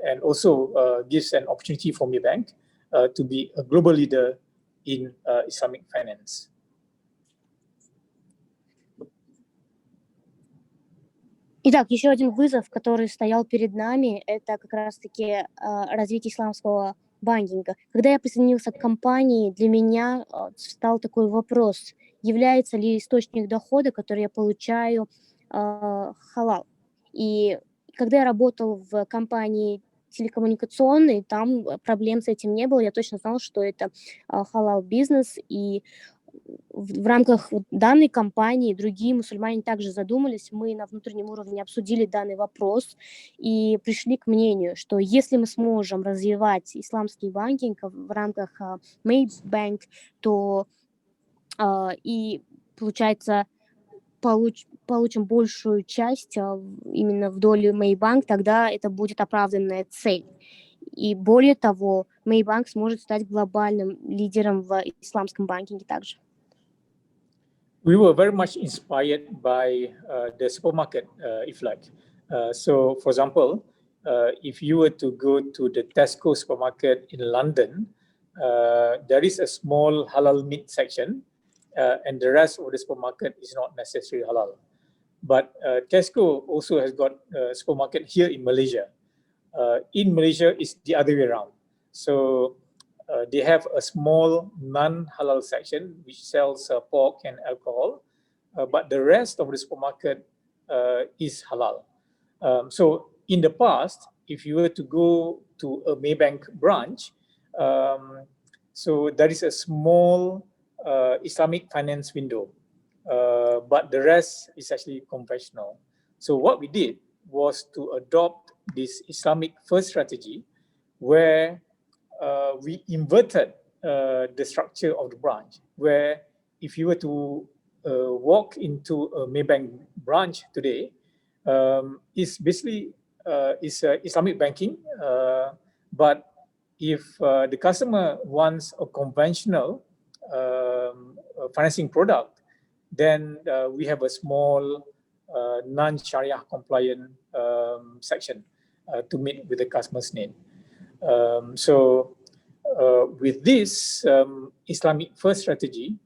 and also gives an opportunity for Maybank to be a global leader in Islamic finance. Итак, еще один вызов, который стоял перед нами, это как раз-таки развитие исламского банкинга. Когда я присоединился к компании, для меня встал такой вопрос, является ли источник дохода, который я получаю, халал. И когда я работал в компании телекоммуникационной, там проблем с этим не было, я точно знала, что это халал бизнес, и в рамках данной компании другие мусульмане также задумались, мы на внутреннем уровне обсудили данный вопрос и пришли к мнению, что если мы сможем развивать исламский банкинг в рамках Maybank, то и, получается, получим большую часть именно в долю Maybank, тогда это будет оправданная цель. И более того, Maybank сможет стать глобальным лидером в исламском банкинге также. We were very much inspired by the supermarket, if you like. So, for example, if you were to go to the Tesco supermarket in London, there is a small halal meat section, and the rest of the supermarket is not necessarily halal. But Tesco also has got a supermarket here in Malaysia. In Malaysia, it's the other way around. So they have a small non-halal section which sells pork and alcohol, but the rest of the supermarket is halal. So in the past, if you were to go to a Maybank branch, so there is a small Islamic finance window, but the rest is actually conventional. So what we did was to adopt this Islamic first strategy where we inverted the structure of the branch, where if you were to walk into a Maybank branch today, it's basically Islamic banking, but if the customer wants a conventional financing product, then we have a small non-Sharia compliant section to meet with the customer's need. So with this Islamic first strategy,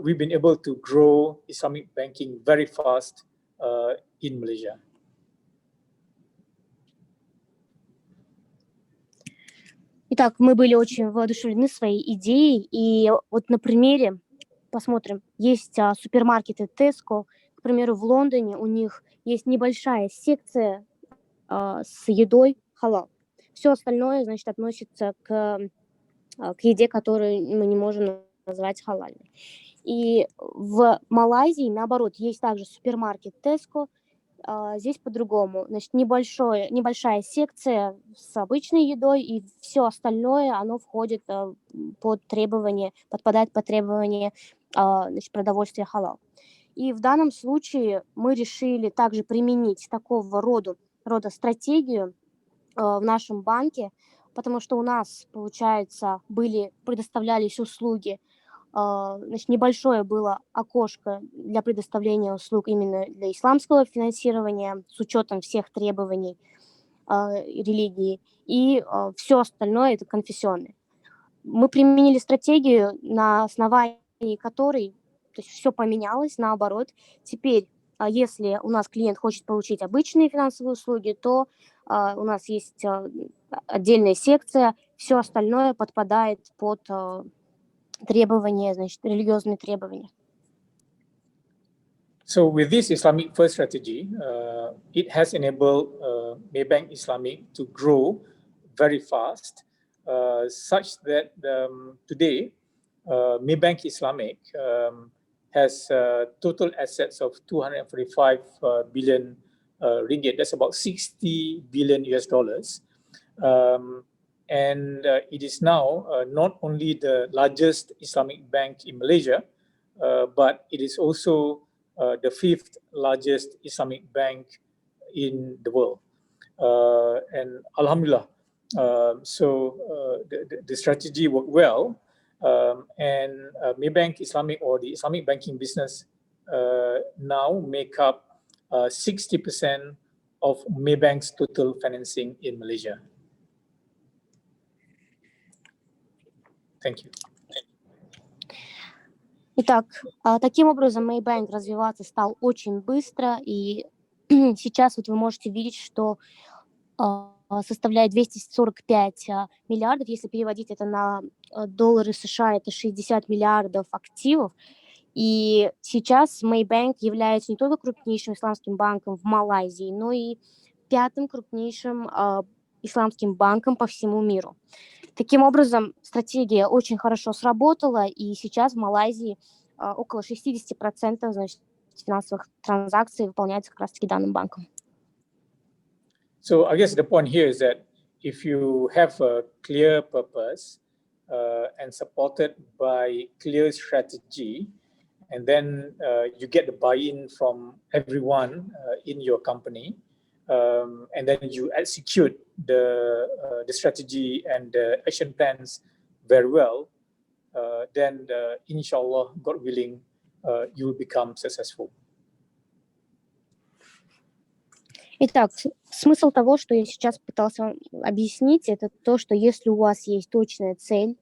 we've been able to grow Islamic banking very fast in Malaysia. Итак, мы были очень воодушевлены своей идеей, и вот на примере посмотрим, есть супермаркеты Tesco, к примеру, в Лондоне у них есть небольшая секция с едой халал. Все остальное, значит, относится к еде, которую мы не можем назвать халальной. И в Малайзии, наоборот, есть также супермаркет Tesco. Здесь по-другому. Значит, небольшая секция с обычной едой, и все остальное, оно входит под требования, подпадает под требования значит, продовольствия халал. И в данном случае мы решили также применить такого рода стратегию в нашем банке, потому что у нас, получается, предоставлялись услуги, значит, небольшое было окошко для предоставления услуг именно для исламского финансирования с учетом всех требований религии, и все остальное это конфессионное. Мы применили стратегию, на основании которой, то есть все поменялось, наоборот. Теперь, если у нас клиент хочет получить обычные финансовые услуги, то у нас есть отдельная секция, все остальное подпадает под требования, значит, религиозные требования. So with this Islamic first strategy, it has enabled Maybank Islamic to grow very fast, such that today Maybank Islamic has total assets of 245 billion ringgit. That's about 60 billion US dollars. And it is now not only the largest Islamic bank in Malaysia, but it is also the fifth largest Islamic bank in the world. And Alhamdulillah, the strategy worked well. And Maybank Islamic, or the Islamic banking business, now make up 60% of Maybank's total financing in Malaysia. Thank you. Итак, таким образом Maybank развиваться стал очень быстро, и сейчас вот вы можете видеть, что составляет 245 миллиардов, если переводить это на доллары США, это 60 миллиардов активов. И сейчас Maybank является не только крупнейшим исламским банком в Малайзии, но и пятым крупнейшим исламским банком по всему миру. Таким образом, стратегия очень хорошо сработала, и сейчас в Малайзии около 60%, значит, финансовых транзакций выполняется как раз-таки данным банком. So I guess the point here is that if you have a clear purpose and supported by clear strategy, and then you get the buy-in from everyone in your company, and then you execute the strategy and the action plans very well, then inshallah, God willing, you will become successful. Итак, смысл того, что я сейчас пытался вам объяснить, это то, что если у вас есть точная цель,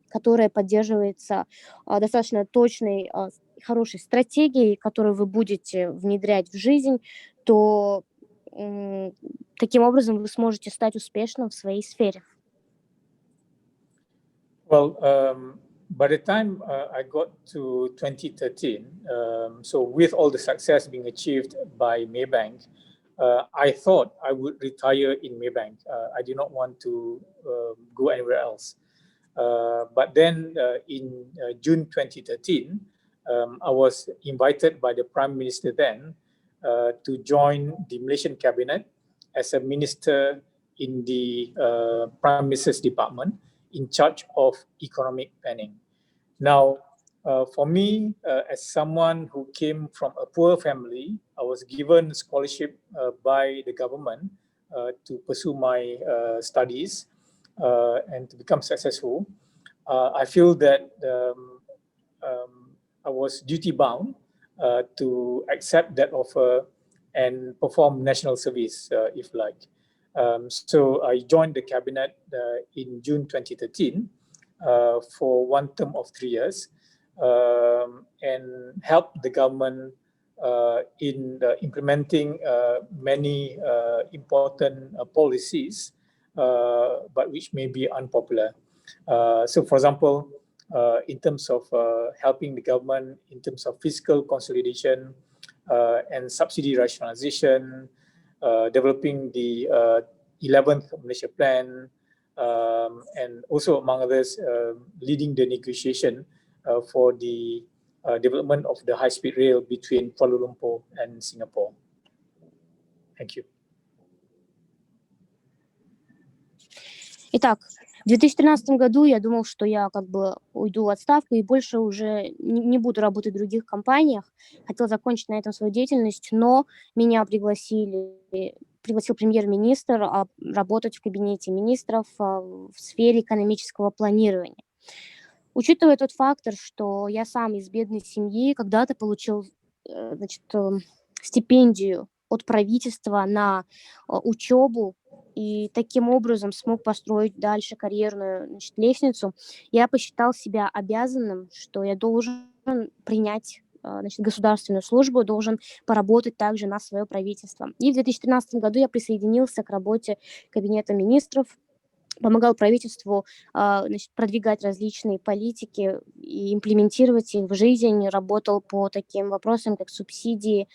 которая поддерживается достаточно точной, хорошей стратегией, которую вы будете внедрять в жизнь, то таким образом вы сможете стать успешным в своей сфере. Well, by the time I got to 2013, so with all the success being achieved by Maybank, I thought I would retire in Maybank. I did not want to go anywhere else. But then in June 2013, I was invited by the Prime Minister then to join the Malaysian Cabinet as a minister in the Prime Minister's Department in charge of economic planning. Now, for me, as someone who came from a poor family, I was given scholarship by the government to pursue my studies and to become successful. I feel that I was duty-bound to accept that offer and perform national service, if like. So I joined the cabinet in June 2013 for one term of 3 years. And help the government in implementing many important policies, but which may be unpopular. So, for example, in terms of helping the government in terms of fiscal consolidation and subsidy rationalization, developing the 11th Malaysia Plan, and also among others, leading the negotiation for the development of the high-speed rail between Kuala Lumpur and Singapore. Thank you. Итак, в 2013 году я думал, что я как бы уйду в отставку и больше уже не буду работать в других компаниях. Хотел закончить на этом свою деятельность, но меня пригласил премьер-министр работать в кабинете министров в сфере экономического планирования. Учитывая тот фактор, что я сам из бедной семьи, когда-то получил стипендию от правительства на учебу, и таким образом смог построить дальше карьерную лестницу, я посчитал себя обязанным, что я должен принять государственную службу, должен поработать также на свое правительство. И в 2013 году я присоединился к работе Кабинета министров, помогал правительству продвигать различные политики и имплементировать их в жизнь, работал по таким вопросам, как субсидии,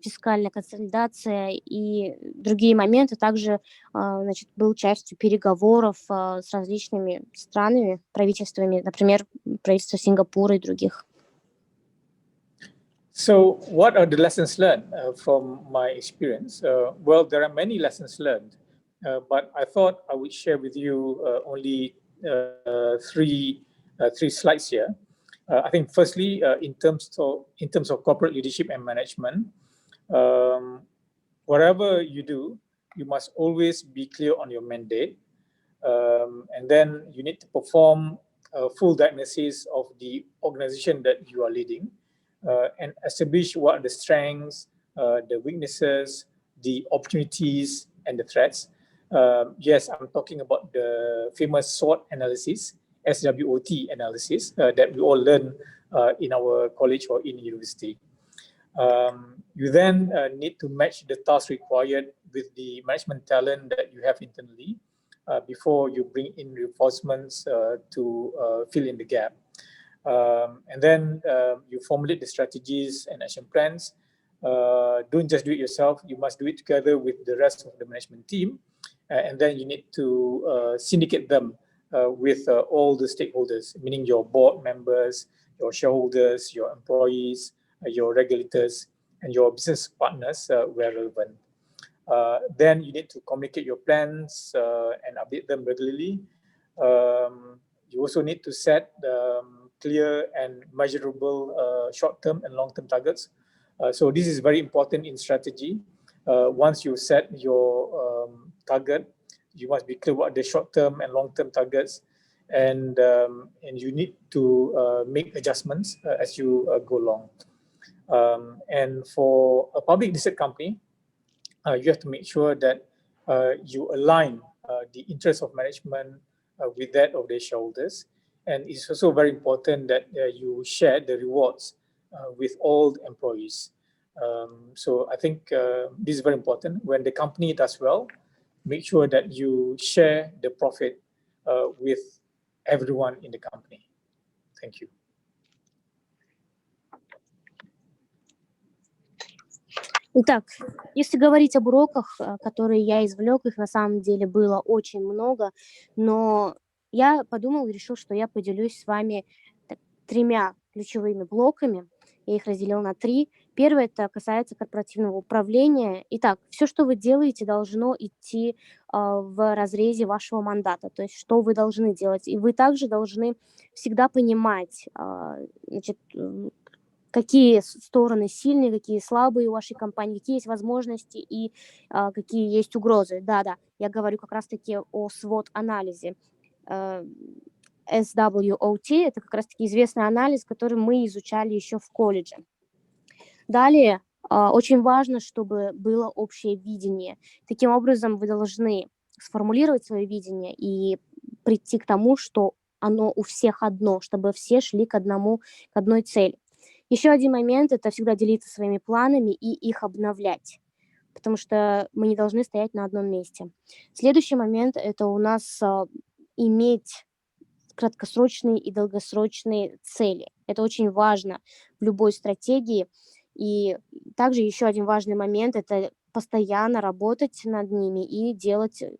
фискальная консолидация и другие моменты. Также был частью переговоров с различными странами, правительствами, например, правительство Сингапура и других. So, what are the lessons learned from my experience? Well, there are many lessons learned, but I thought I would share with you only three slides here. I think, firstly, in terms of corporate leadership and management, whatever you do, you must always be clear on your mandate, and then you need to perform a full diagnosis of the organization that you are leading, and establish what are the strengths, the weaknesses, the opportunities, and the threats. Yes, I'm talking about the famous SWOT analysis, SWOT analysis, that we all learn in our college or in university. You then need to match the task required with the management talent that you have internally before you bring in reinforcements to fill in the gap. And then you formulate the strategies and action plans. Don't just do it yourself, you must do it together with the rest of the management team. And then you need to syndicate them with all the stakeholders, meaning your board members, your shareholders, your employees, your regulators, and your business partners where relevant. Then you need to communicate your plans and update them regularly. You also need to set clear and measurable short-term and long-term targets. So this is very important in strategy. Once you set your target, you must be clear what the short-term and long-term targets, and you need to make adjustments as you go along. And for a public listed company, you have to make sure that you align the interests of management with that of their shareholders. And it's also very important that you share the rewards with all the employees. So I think this is very important. When the company does well, make sure that you share the profit with everyone in the company. Thank you. Итак, если говорить об уроках, которые я извлек, их на самом деле было очень много, но я подумала и решила, что я поделюсь с вами тремя ключевыми блоками. Я их разделила на 3. Первое, это касается корпоративного управления. Итак, все, что вы делаете, должно идти в разрезе вашего мандата, то есть что вы должны делать. И вы также должны всегда понимать, какие стороны сильные, какие слабые у вашей компании, какие есть возможности и какие есть угрозы. Да, я говорю как раз-таки о SWOT-анализе. SWOT – это как раз-таки известный анализ, который мы изучали еще в колледже. Далее, очень важно, чтобы было общее видение. Таким образом, вы должны сформулировать свое видение и прийти к тому, что оно у всех одно, чтобы все шли к одной цели. Еще один момент – это всегда делиться своими планами и их обновлять, потому что мы не должны стоять на одном месте. Следующий момент – это у нас иметь краткосрочные и долгосрочные цели. Это очень важно в любой стратегии. И также еще один важный момент – это постоянно работать над ними и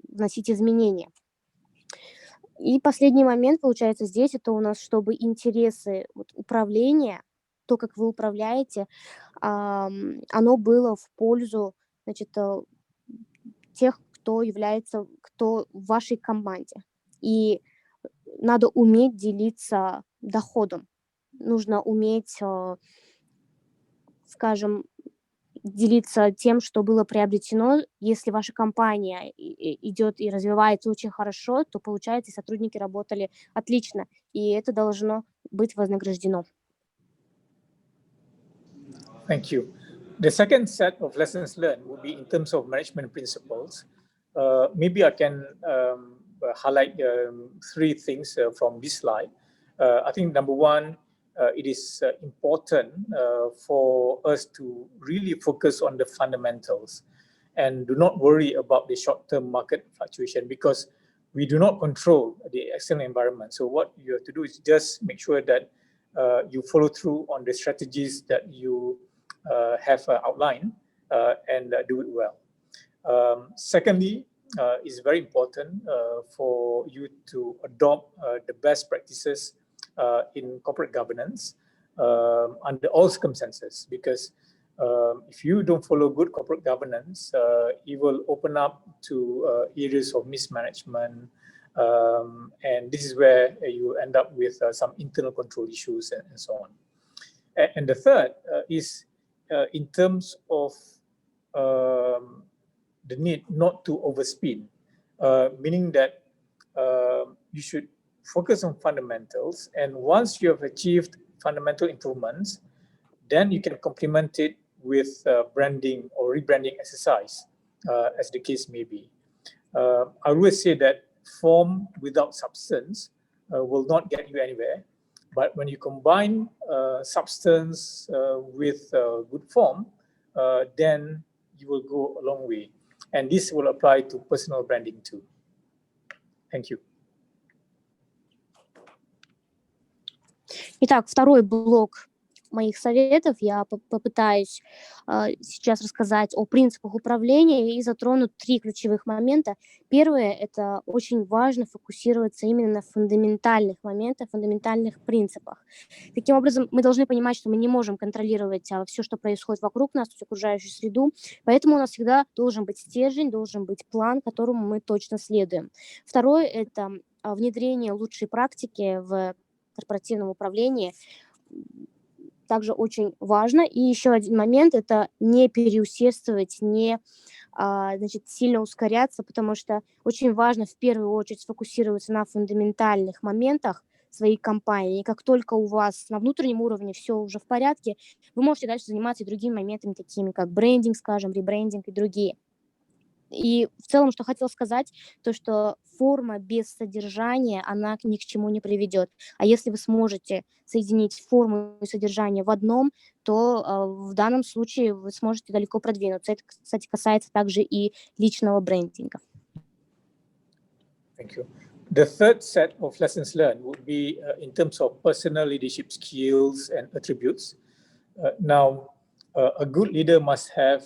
вносить изменения. И последний момент, получается, здесь это у нас, чтобы интересы управления, то, как вы управляете, оно было в пользу, значит, тех, кто в вашей команде. И надо уметь делиться доходом. Нужно уметь, скажем, делиться тем, что было приобретено. Если ваша компания идет и развивается очень хорошо, то, получается, сотрудники работали отлично, и это должно быть вознаграждено. Thank you. The second set of lessons learned would be in terms of management principles. Maybe I can highlight three things from this slide. I think number one, it is important for us to really focus on the fundamentals and do not worry about the short-term market fluctuation, because we do not control the external environment. So what you have to do is just make sure that you follow through on the strategies that you have outlined and do it well. Secondly, it's very important for you to adopt the best practices in corporate governance under all circumstances, because if you don't follow good corporate governance, it will open up to areas of mismanagement, and this is where you end up with some internal control issues and so on. And the third is in terms of the need not to overspin, meaning that you should focus on fundamentals, and once you have achieved fundamental improvements, then you can complement it with branding or rebranding exercise, as the case may be. I always say that form without substance will not get you anywhere, but when you combine substance with good form, then you will go a long way. And this will apply to personal branding too. Thank you. Итак, второй блок моих советов. Я попытаюсь сейчас рассказать о принципах управления и затрону 3 ключевых момента. Первое – это очень важно фокусироваться именно на фундаментальных моментах, фундаментальных принципах. Таким образом, мы должны понимать, что мы не можем контролировать все, что происходит вокруг нас, всю окружающую среду, поэтому у нас всегда должен быть стержень, должен быть план, которому мы точно следуем. Второе – это внедрение лучшей практики в корпоративном управлении. Также очень важно. И еще один момент – это не переусердствовать, не сильно ускоряться, потому что очень важно в первую очередь сфокусироваться на фундаментальных моментах своей компании. И как только у вас на внутреннем уровне все уже в порядке, вы можете дальше заниматься и другими моментами, такими как брендинг, скажем, ребрендинг и другие. И в целом, что хотела сказать, то, что форма без содержания, она ни к чему не приведет. А если вы сможете соединить форму и содержание в одном, то в данном случае вы сможете далеко продвинуться. Это, кстати, касается также и личного брендинга. Thank you. The third set of lessons learned would be in terms of personal leadership skills and attributes. Now, a good leader must have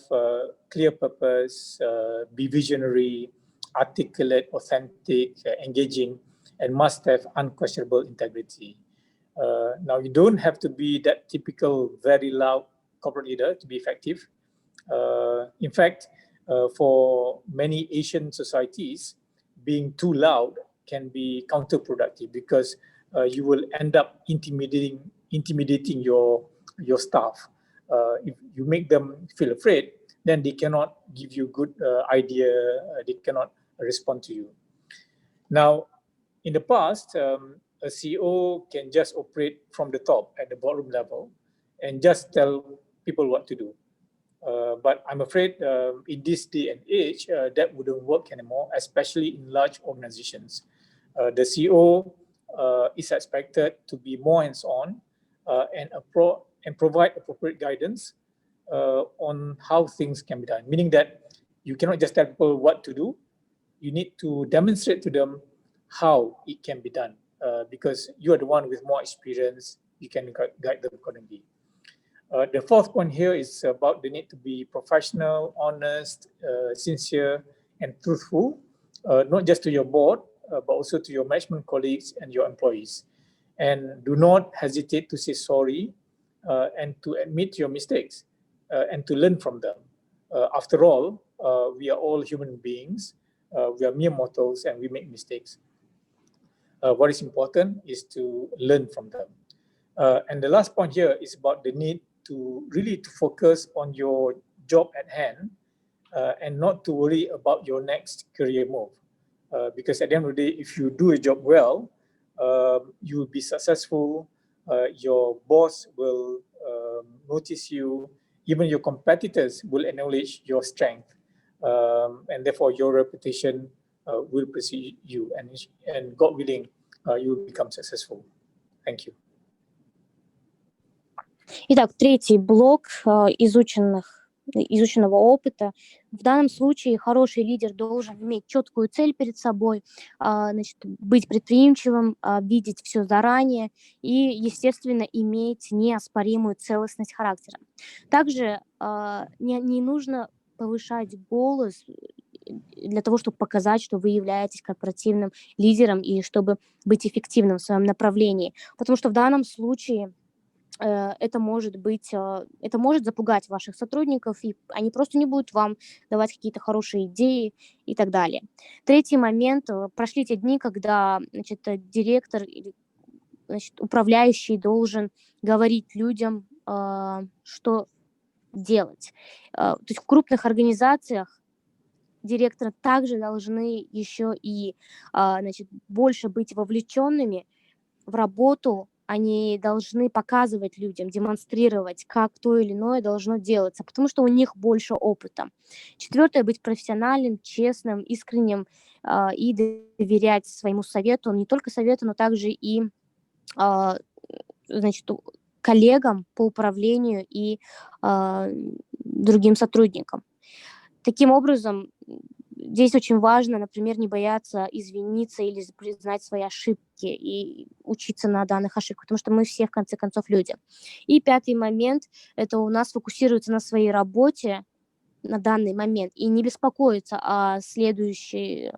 clear purpose, be visionary, articulate, authentic, engaging, and must have unquestionable integrity. Now, you don't have to be that typical, very loud corporate leader to be effective. In fact, for many Asian societies, being too loud can be counterproductive, because you will end up intimidating your staff. If you make them feel afraid, then they cannot give you good idea, they cannot respond to you. Now, in the past, a CEO can just operate from the top at the boardroom level and just tell people what to do. But I'm afraid in this day and age, that wouldn't work anymore, especially in large organizations. The CEO is expected to be more hands-on and provide appropriate guidance on how things can be done. Meaning that you cannot just tell people what to do, you need to demonstrate to them how it can be done. because you are the one with more experience, you can guide them accordingly. The fourth point here is about the need to be professional, honest, sincere, and truthful, not just to your board, but also to your management colleagues and your employees. And do not hesitate to say sorry and to admit your mistakes and to learn from them. After all, we are all human beings, we are mere mortals, and we make mistakes. What is important is to learn from them. And the last point here is about the need to really to focus on your job at hand and not to worry about your next career move. Because at the end of the day, if you do a job well, you will be successful, your boss will notice you, even your competitors will acknowledge your strength, and therefore your reputation will precede you, and God willing, you will become successful. Thank you. Итак, третий блок изученного опыта. В данном случае хороший лидер должен иметь четкую цель перед собой, значит, быть предприимчивым, видеть все заранее и, естественно, иметь неоспоримую целостность характера. Также не нужно повышать голос для того, чтобы показать, что вы являетесь корпоративным лидером и чтобы быть эффективным в своем направлении. Потому что в данном случае это может запугать ваших сотрудников, и они просто не будут вам давать какие-то хорошие идеи и так далее. Третий момент. Прошли те дни, когда, значит, директор или, значит, управляющий должен говорить людям, что делать. То есть в крупных организациях директоры также должны еще и, значит, больше быть вовлеченными в работу. Они должны показывать людям, демонстрировать, как то или иное должно делаться, потому что у них больше опыта. Четвертое, быть профессиональным, честным, искренним и доверять своему совету, не только совету, но также и, значит, коллегам по управлению и другим сотрудникам. Таким образом, здесь очень важно, например, не бояться извиниться или признать свои ошибки и учиться на данных ошибках, потому что мы все, в конце концов, люди. И пятый момент – это у нас фокусироваться на своей работе на данный момент и не беспокоиться о следующих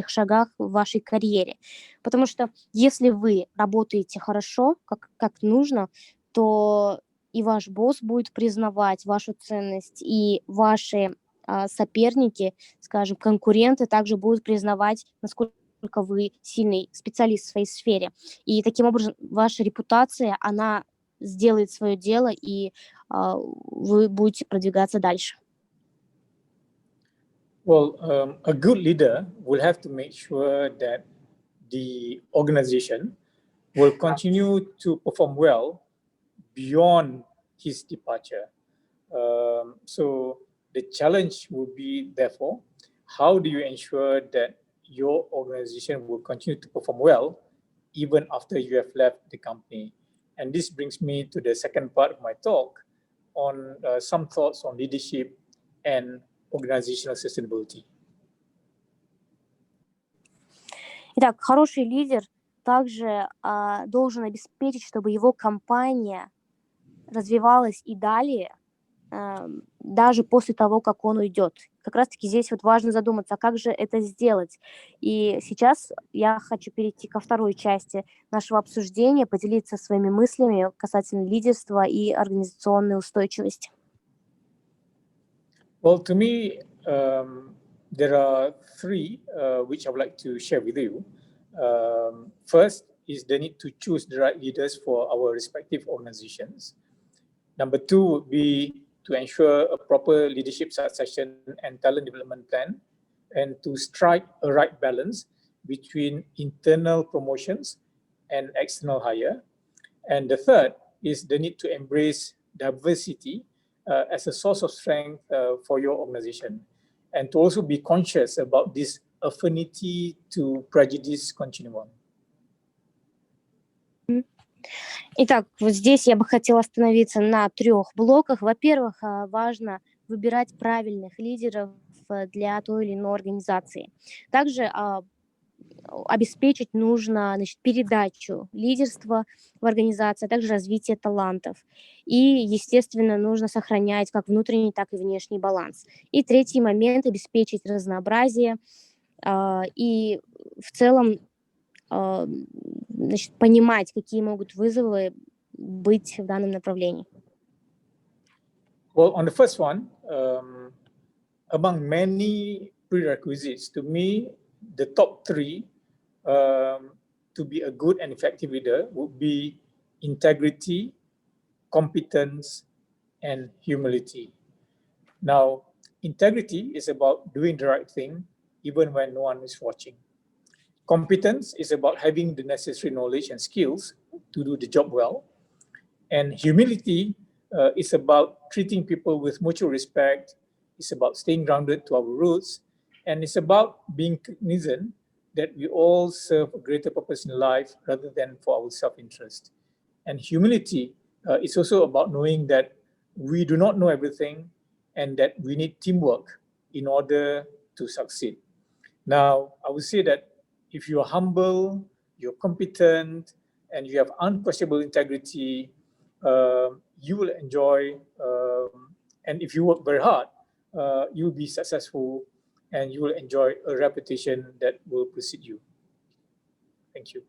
шагах в вашей карьере. Потому что если вы работаете хорошо, как нужно, то и ваш босс будет признавать вашу ценность, и ваши соперники, скажем, конкуренты также будут признавать, насколько вы сильный специалист в своей сфере. И таким образом ваша репутация, она сделает свое дело, и вы будете продвигаться дальше. Well, a good leader will have to make sure that the organization will continue to perform well beyond his departure. So the challenge will be, therefore, how do you ensure that your organization will continue to perform well even after you have left the company? And this brings me to the second part of my talk on some thoughts on leadership and organizational sustainability. Итак, хороший лидер также должен обеспечить, чтобы его компания развивалась и далее, даже после того, как он уйдет. Как раз-таки здесь вот важно задуматься, как же это сделать. И сейчас я хочу перейти ко второй части нашего обсуждения, поделиться своими мыслями касательно лидерства и организационной устойчивости. Well, to me, there are three which I would like to share with you. First is the need to choose the right leaders for our respective organizations. Number two would be to ensure a proper leadership succession and talent development plan, and to strike a right balance between internal promotions and external hire. And the third is the need to embrace diversity as a source of strength for your organization, and to also be conscious about this affinity to prejudice continuum. Итак, вот здесь я бы хотела остановиться на 3 блоках. Во-первых, важно выбирать правильных лидеров для той или иной организации. Также обеспечить нужно, значит, передачу лидерства в организации, а также развитие талантов. И, естественно, нужно сохранять как внутренний, так и внешний баланс. И третий момент – обеспечить разнообразие и в целом значит, понимать, какие могут вызовы быть в данном направлении. Well, on the first one, among many prerequisites, to me, the top three to be a good and effective leader would be integrity, competence, and humility. Now, integrity is about doing the right thing even when no one is watching. Competence is about having the necessary knowledge and skills to do the job well. And humility is about treating people with mutual respect. It's about staying grounded to our roots. And it's about being cognizant that we all serve a greater purpose in life rather than for our self-interest. And humility is also about knowing that we do not know everything and that we need teamwork in order to succeed. Now, I would say that if you are humble, you're competent, and you have unquestionable integrity, you will enjoy, and if you work very hard, you will be successful and you will enjoy a reputation that will precede you. Thank you.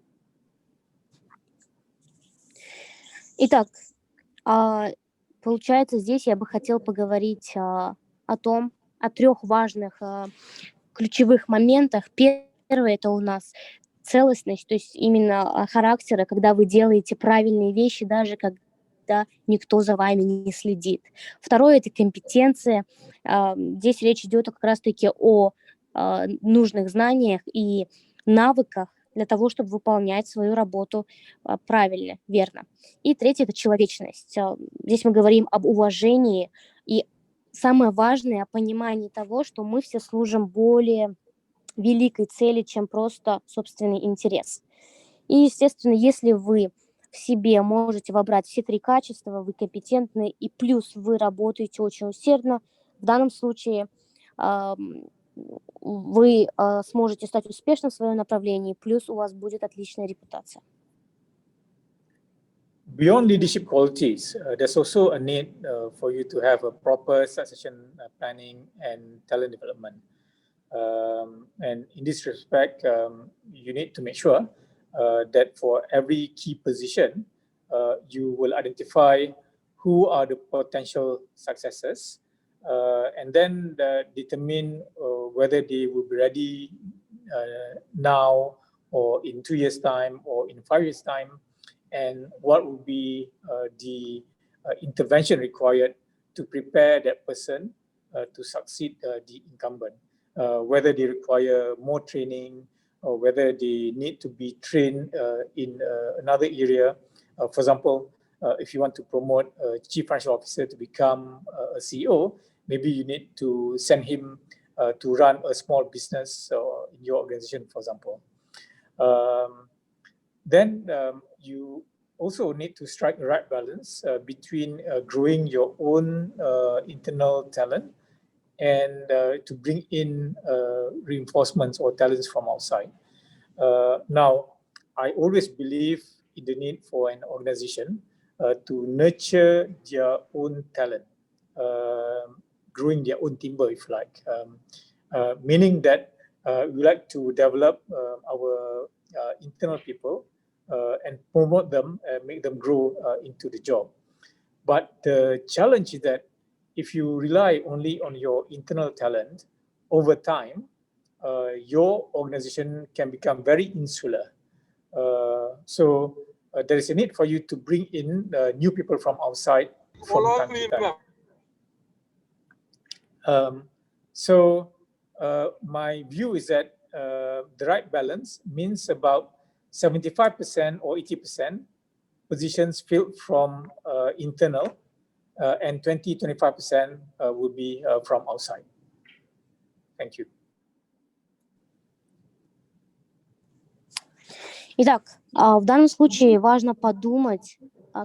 Итак, получается, здесь я бы хотела поговорить о трех важных ключевых моментах. Первое – это у нас целостность, то есть именно характера, когда вы делаете правильные вещи, даже когда никто за вами не следит. Второе – это компетенция. Здесь речь идет как раз-таки о нужных знаниях и навыках для того, чтобы выполнять свою работу правильно, верно. И третье – это человечность. Здесь мы говорим об уважении и самое важное – о понимании того, что мы все служим более великой цели, чем просто собственный интерес. И, естественно, если вы в себе можете вобрать все три качества, вы компетентны, и плюс вы работаете очень усердно, в данном случае вы сможете стать успешным в своем направлении, плюс у вас будет отличная репутация. Beyond leadership qualities, there's also a need for you to have a proper succession planning and talent development. And in this respect, you need to make sure that for every key position, you will identify who are the potential successors, and then determine whether they will be ready now or in 2 years' time or in 5 years' time, and what will be the intervention required to prepare that person to succeed the incumbent. Whether they require more training or whether they need to be trained in another area. For example, if you want to promote a chief financial officer to become a CEO, maybe you need to send him to run a small business in your organization, for example. Then you also need to strike the right balance between growing your own internal talent and to bring in reinforcements or talents from outside. Now, I always believe in the need for an organization to nurture their own talent, growing their own timber, if you like, meaning that we like to develop our internal people and promote them, make them grow into the job. But the challenge is that if you rely only on your internal talent, over time, your organization can become very insular. So there is a need for you to bring in new people from outside from time to time. So my view is that the right balance means about 75% or 80% positions filled from internal, and 20-25% will be from outside. Thank you. Итак, в данном случае важно подумать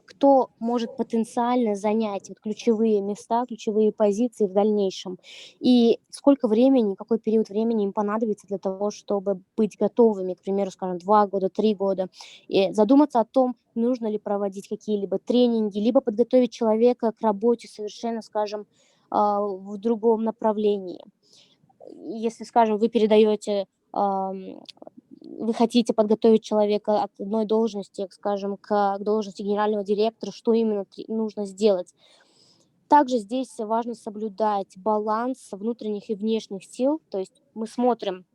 кто может потенциально занять вот ключевые места, ключевые позиции в дальнейшем, и сколько времени, какой период времени им понадобится для того, чтобы быть готовыми, к примеру, скажем, 2 года, 3 года, и задуматься о том, нужно ли проводить какие-либо тренинги, либо подготовить человека к работе совершенно, скажем, в другом направлении. Если, скажем, вы передаете, вы хотите подготовить человека от одной должности, скажем, к должности генерального директора, что именно нужно сделать. Также здесь важно соблюдать баланс внутренних и внешних сил, то есть мы смотрим,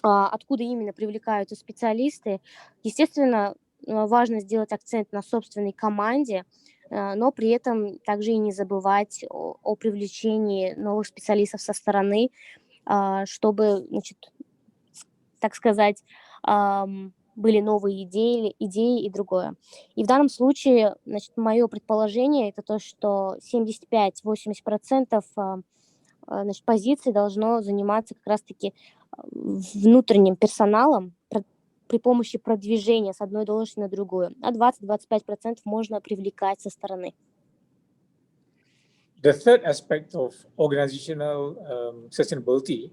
откуда именно привлекаются специалисты. Естественно, важно сделать акцент на собственной команде, но при этом также и не забывать о привлечении новых специалистов со стороны, чтобы, значит, так сказать, были новые идеи и другое. И в данном случае, значит, мое предположение это то, что 75-80% значит, позиций должно заниматься как раз-таки внутренним персоналом при помощи продвижения с одной должности на другую, а 20-25% можно привлекать со стороны. The third aspect of organizational sustainability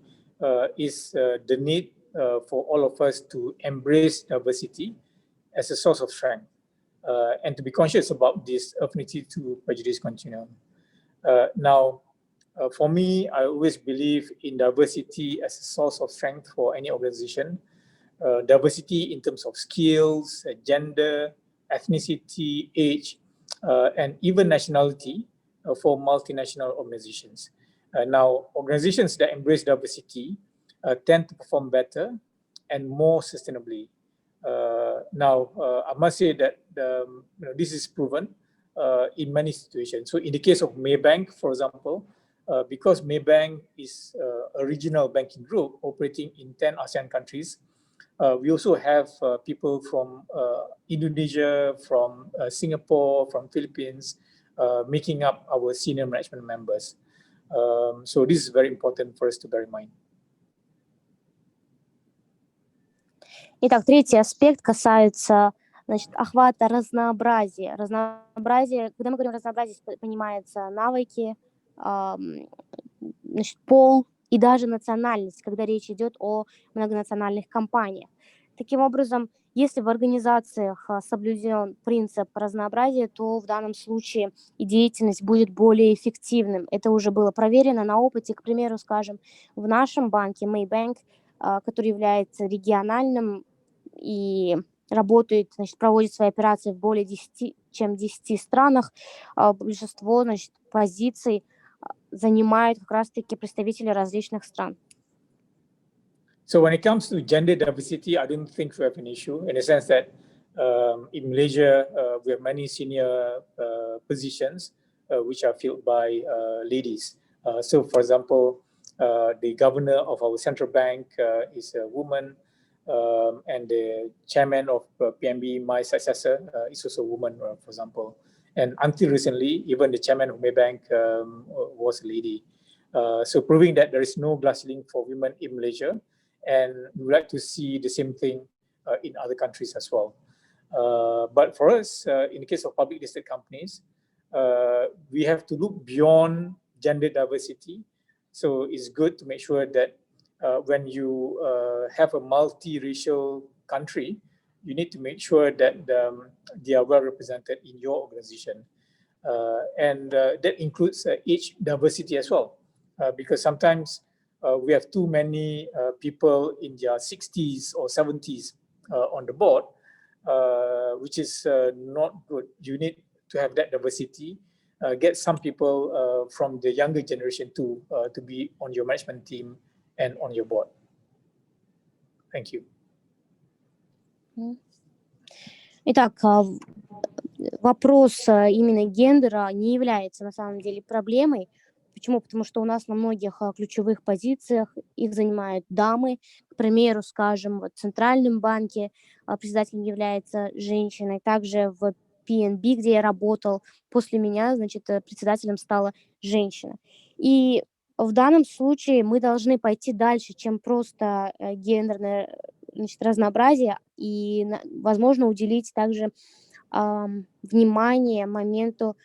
is the need for all of us to embrace diversity as a source of strength and to be conscious about this affinity to prejudice continuum. Now, for me, I always believe in diversity as a source of strength for any organization. Diversity in terms of skills, gender, ethnicity, age, and even nationality for multinational organizations. Now, organizations that embrace diversity tend to perform better and more sustainably. Now, I must say that this is proven in many situations. So in the case of Maybank, for example, because Maybank is a regional banking group operating in 10 ASEAN countries, we also have people from Indonesia, from Singapore, from Philippines, making up our senior management members. So this is very important for us to bear in mind. Итак, третий аспект касается, значит, охвата разнообразия. Разнообразие, когда мы говорим разнообразие, понимается навыки, значит, пол и даже национальность, когда речь идет о многонациональных компаниях. Таким образом, если в организациях соблюден принцип разнообразия, то в данном случае и деятельность будет более эффективным. Это уже было проверено на опыте. К примеру, скажем, в нашем банке Maybank, который является региональным и работает, значит, проводит свои операции в более 10 странах, большинство, значит, позиций занимают как раз-таки представители различных стран. So when it comes to gender diversity, I don't think we have an issue in the sense that in Malaysia, we have many senior positions which are filled by ladies. So for example, the governor of our central bank is a woman, and the chairman of PNB, my successor, is also a woman, for example. And until recently, even the chairman of Maybank was a lady. So proving that there is no glass ceiling for women in Malaysia, and we would like to see the same thing in other countries as well. But for us, in the case of public listed companies, we have to look beyond gender diversity. So it's good to make sure that when you have a multiracial country, you need to make sure that they are well represented in your organization. And that includes age diversity as well, because sometimes we have too many people in their 60s or 70s on the board, which is not good. You need to have that diversity. Get some people from the younger generation to be on your management team and on your board. Thank you. Итак, вопрос именно гендера не является на самом деле проблемой. Почему? Потому что у нас на многих ключевых позициях их занимают дамы. К примеру, скажем, в Центральном банке председателем является женщина. Также в PNB, где я работал, после меня, значит, председателем стала женщина. И в данном случае мы должны пойти дальше, чем просто гендерное, значит, разнообразие, и, возможно, уделить также внимание моменту,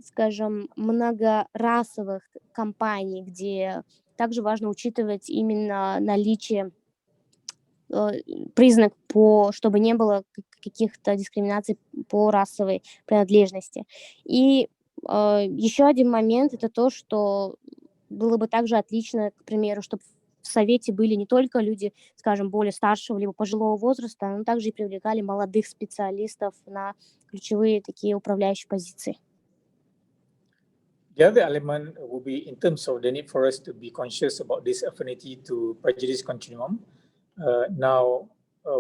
скажем, многорасовых компаний, где также важно учитывать именно наличие признак чтобы не было каких-то дискриминаций по расовой принадлежности. И еще один момент — это то, что было бы также отлично, к примеру, чтобы в совете были не только люди, скажем, более старшего либо пожилого возраста, но также и привлекали молодых специалистов на ключевые такие управляющие позиции. The other element will be in terms of the need for us to be conscious about this affinity to prejudice continuum. Now,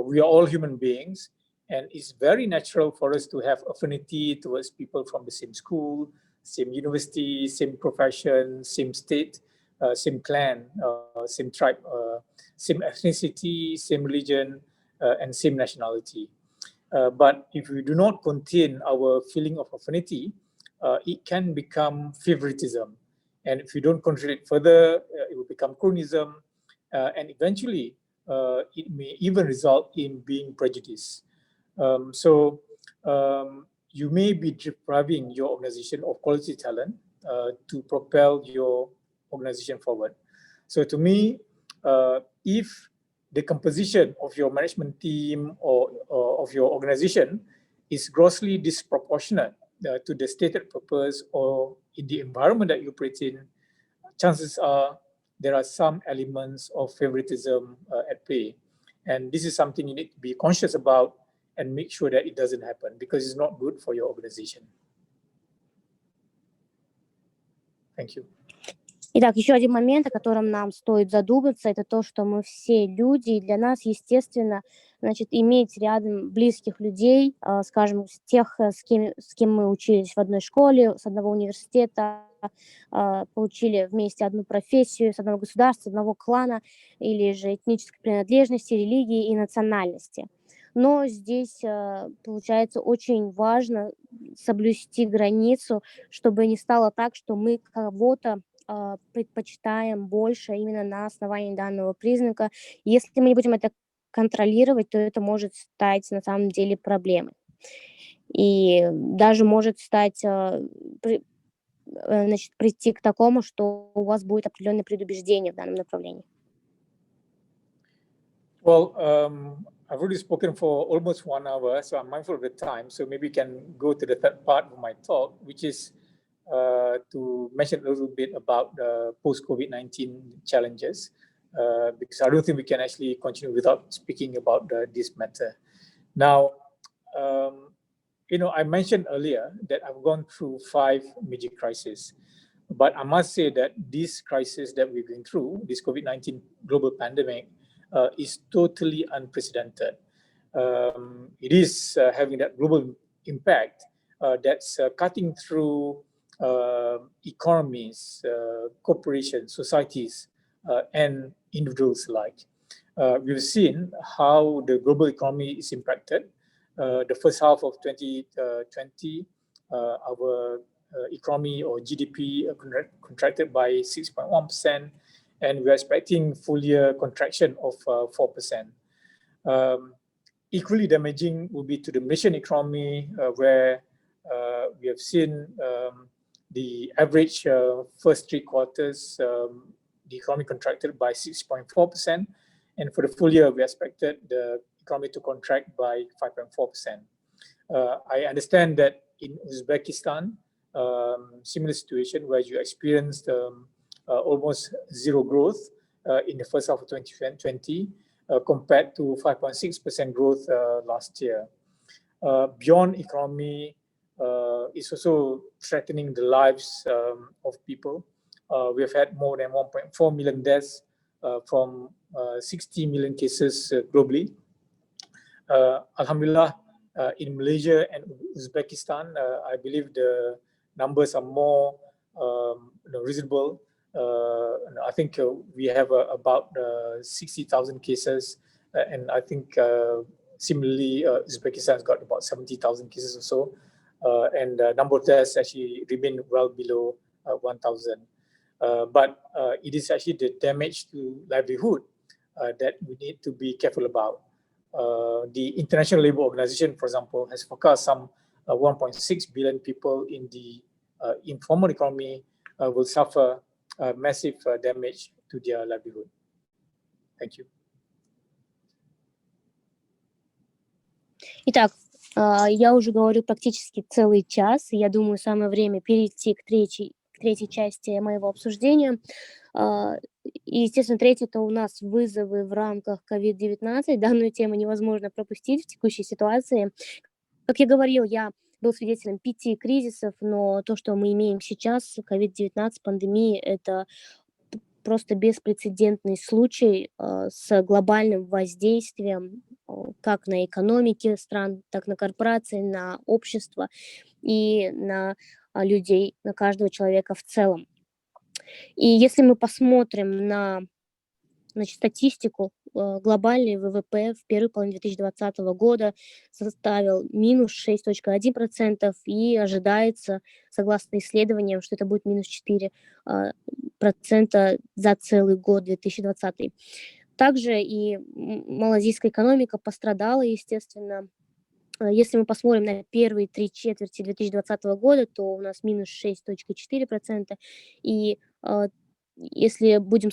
we are all human beings, and it's very natural for us to have affinity towards people from the same school, same university, same profession, same state, same clan, same tribe, same ethnicity, same religion, and same nationality. But if we do not contain our feeling of affinity, it can become favoritism. And if you don't control it further, it will become chronism, and eventually it may even result in being prejudice. So you may be depriving your organization of quality talent to propel your organization forward. So to me, if the composition of your management team or of your organization is grossly disproportionate to the stated purpose or in the environment that you operate in, chances are there are some elements of favoritism at play. And this is something you need to be conscious about and make sure that it doesn't happen, because it's not good for your organization. Thank you. Итак, еще один момент, о котором нам стоит задуматься, это то, что мы все люди, и для нас, естественно, значит, иметь рядом близких людей, скажем, тех, с кем мы учились в одной школе, с одного университета, получили вместе одну профессию, с одного государства, с одного клана, или же этнической принадлежности, религии и национальности. Но здесь, получается, очень важно соблюсти границу, чтобы не стало так, что мы кого-то предпочитаем больше именно на основании данного признака. Если мы не будем это контролировать, то это может стать на самом деле проблемой. И даже может стать, значит, прийти к такому, что у вас будет определенное предубеждение в данном направлении. Well, I've already spoken for almost 1 hour, so I'm mindful of the time. So maybe we can go to the third part of my talk, which is to mention a little bit about the post-COVID-19 challenges, because I don't think we can actually continue without speaking about this matter. Now, I mentioned earlier that I've gone through 5 major crises, but I must say that this crisis that we've been through, this COVID-19 global pandemic, is totally unprecedented. It is having that global impact that's cutting through economies, corporations, societies, and individuals alike. We've seen how the global economy is impacted. The first half of 2020, our economy or GDP contracted by 6.1%, and we're expecting full year contraction of 4%. Equally damaging will be to the Malaysian economy, where we have seen the average first 3 quarters, the economy contracted by 6.4%, and for the full year, we expected the economy to contract by 5.4%. I understand that in Uzbekistan, similar situation where you experienced almost zero growth in the first half of 2020 compared to 5.6% growth last year. Beyond economy, it's also threatening the lives of people. We have had more than 1.4 million deaths from 60 million cases globally. Alhamdulillah, in Malaysia and Uzbekistan, I believe the numbers are more reasonable. I think we have about 60,000 cases, and I think similarly, Uzbekistan has got about 70,000 cases or so, and the number of deaths actually remain well below 1,000. But it is actually the damage to livelihood that we need to be careful about. the International Labour Organization, for example, has forecast some 1.6 billion people in the informal economy will suffer massive damage to their livelihood. Thank you. Итак, я уже говорю практически целый час, и я думаю, самое время перейти к третьей части моего обсуждения. И, естественно, третье – это у нас вызовы в рамках COVID-19. Данную тему невозможно пропустить в текущей ситуации. Как я говорил, я был свидетелем 5 кризисов, но то, что мы имеем сейчас, COVID-19, пандемия, это просто беспрецедентный случай с глобальным воздействием как на экономики стран, так на корпорации, на общество и на людей, на каждого человека в целом. И если мы посмотрим на статистику, глобальный ВВП в первой половине 2020 года составил минус 6,1%, и ожидается, согласно исследованиям, что это будет минус 4% за целый год 2020. Также и малазийская экономика пострадала, естественно. Если мы посмотрим на первые 3 четверти 2020 года, то у нас минус 6,4%. И если будем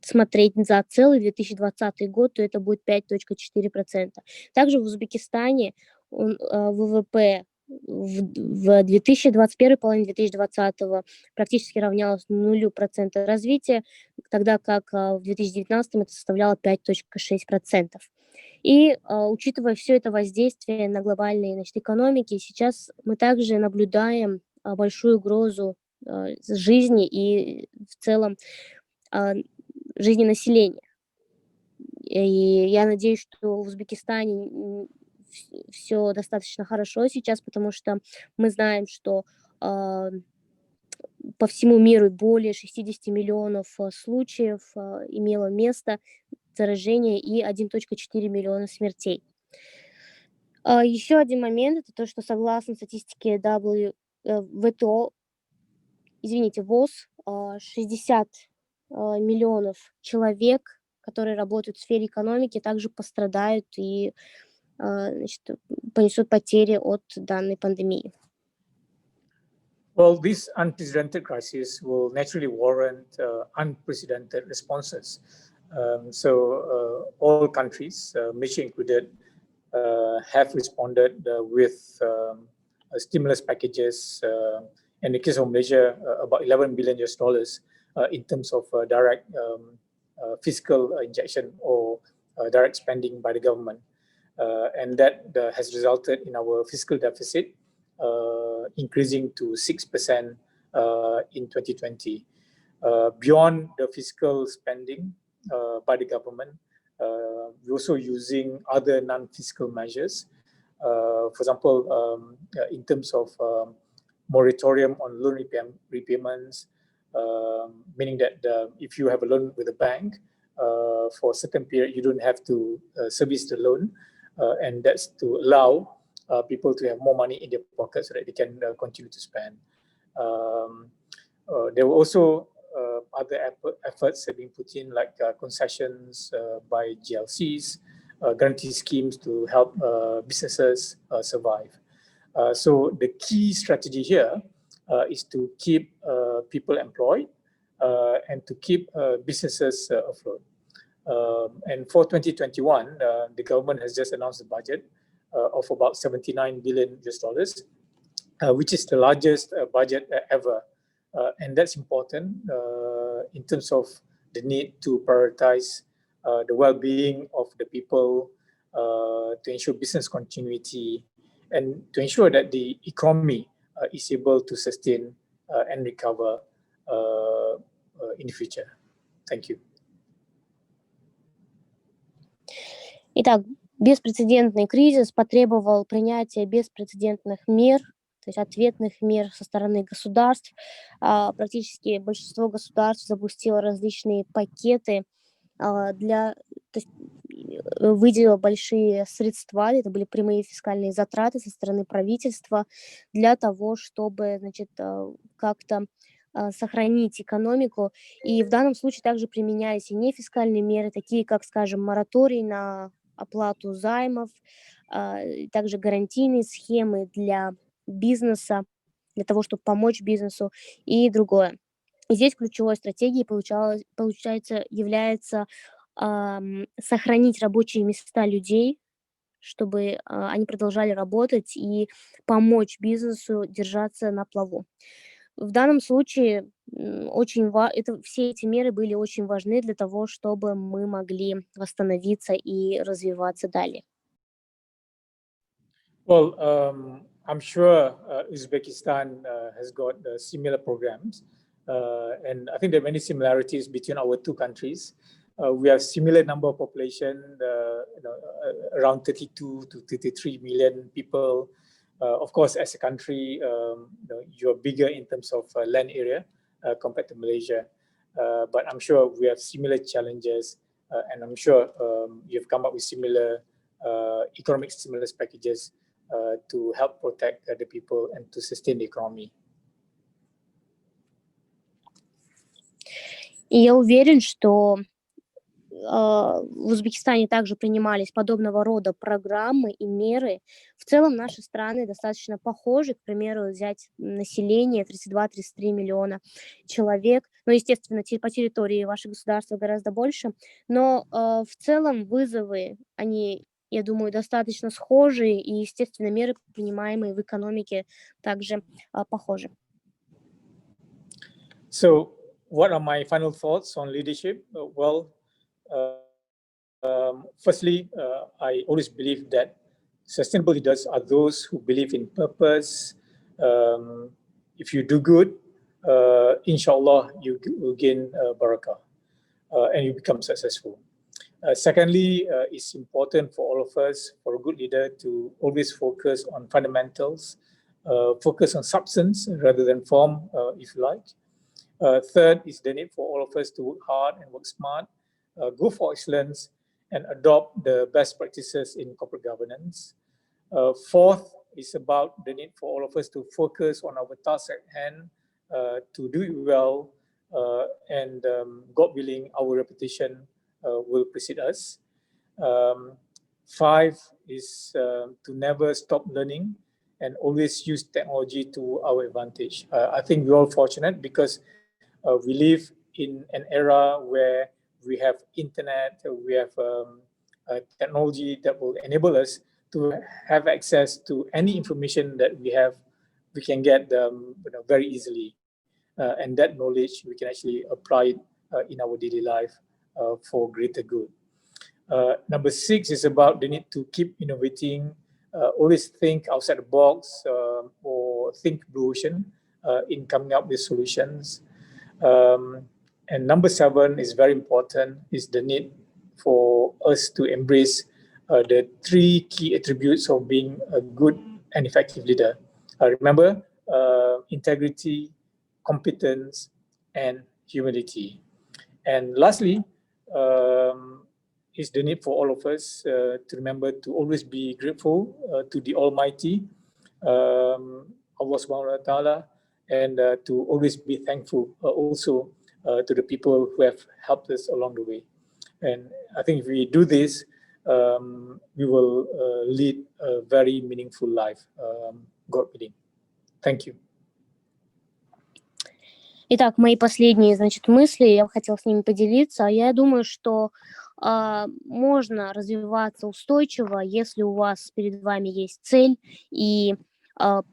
смотреть за целый 2020 год, то это будет 5,4%. Также в Узбекистане ВВП в 2021 половине 2020 практически равнялось 0% развития, тогда как в 2019 это составляло 5,6%. И учитывая все это воздействие на глобальные экономики, сейчас мы также наблюдаем большую угрозу жизни и в целом жизни населения. И я надеюсь, что в Узбекистане все достаточно хорошо сейчас, потому что мы знаем, что по всему миру более 60 миллионов случаев имело место заражения и 1,4 миллиона смертей. Еще один момент – это то, что согласно статистике ВОЗ, 60 миллионов человек, которые работают в сфере экономики, также пострадают и понесут потери от данной пандемии. Well, this unprecedented crisis will naturally warrant unprecedented responses. All countries, Malaysia included, have responded with stimulus packages. In the case of Malaysia, about $11 billion in terms of direct fiscal injection or direct spending by the government. And that has resulted in our fiscal deficit increasing to 6% in 2020. Beyond the fiscal spending by the government, we're also using other non-fiscal measures. For example, in terms of moratorium on loan repayments, meaning that if you have a loan with a bank for a certain period, you don't have to service the loan, and that's to allow people to have more money in their pockets so that they can continue to spend. There were also other efforts have been put in, like concessions by GLCs, guarantee schemes to help businesses survive. So the key strategy here is to keep people employed and to keep businesses afloat. And for 2021, the government has just announced a budget of about $79 billion, which is the largest budget ever. And that's important in terms of the need to prioritize the well-being of the people, to ensure business continuity, and to ensure that the economy is able to sustain and recover in the future. Thank you. Итак, беспрецедентный кризис потребовал принятия беспрецедентных мер, то есть ответных мер со стороны государств. Практически большинство государств запустило различные пакеты, выделило большие средства, это были прямые фискальные затраты со стороны правительства для того, чтобы, как-то сохранить экономику. И в данном случае также применялись и нефискальные меры, такие как, скажем, мораторий на оплату займов, также гарантийные схемы для бизнеса, для того, чтобы помочь бизнесу и другое. И здесь ключевой стратегией получается является сохранить рабочие места людей, чтобы они продолжали работать и помочь бизнесу держаться на плаву. В данном случае все эти меры были очень важны для того, чтобы мы могли восстановиться и развиваться далее. Well, I'm sure Uzbekistan has got similar programs, and I think there are many similarities between our two countries. We have similar number of population, around 32 to 33 million people. Of course, as a country, you're bigger in terms of land area compared to Malaysia, but I'm sure we have similar challenges, and I'm sure you've come up with similar economic stimulus packages to help protect the people and to sustain the economy. И я уверен, что в Узбекистане также принимались подобного рода программы и меры. В целом наши страны достаточно похожи. К примеру, взять население 32-33 миллиона человек. Но, естественно, по территории ваше государство гораздо больше. Но в целом вызовы, они, я думаю, достаточно схожи. И, естественно, меры, принимаемые в экономике, также похожи. So, what are my final thoughts on leadership? Firstly, I always believe that sustainable leaders are those who believe in purpose. If you do good, inshallah, you will gain barakah and you become successful. Secondly, it's important for all of us, for a good leader, to always focus on fundamentals, focus on substance rather than form, if you like. Third is the need for all of us to work hard and work smart, go for excellence, and adopt the best practices in corporate governance. Fourth is about the need for all of us to focus on our task at hand, to do it well, and God willing, our reputation will precede us. Five is to never stop learning and always use technology to our advantage. I think we're all fortunate because we live in an era where we have internet, we have technology that will enable us to have access to any information that we have. We can get very easily, and that knowledge we can actually apply it in our daily life for greater good. Number six is about the need to keep innovating, always think outside the box, or think blue ocean in coming up with solutions. And number seven is very important, is the need for us to embrace the three key attributes of being a good and effective leader. Remember, integrity, competence, and humility. And lastly, is the need for all of us to remember to always be grateful to the Almighty, Allah subhanahu wa ta'ala, and to always be thankful also to the people who have helped us along the way. And I think if we do this, we will lead a very meaningful life, God willing. Thank you. Итак, мои последние, мысли, я хотела с ними поделиться. Я думаю, что можно развиваться устойчиво, если у вас перед вами есть цель, и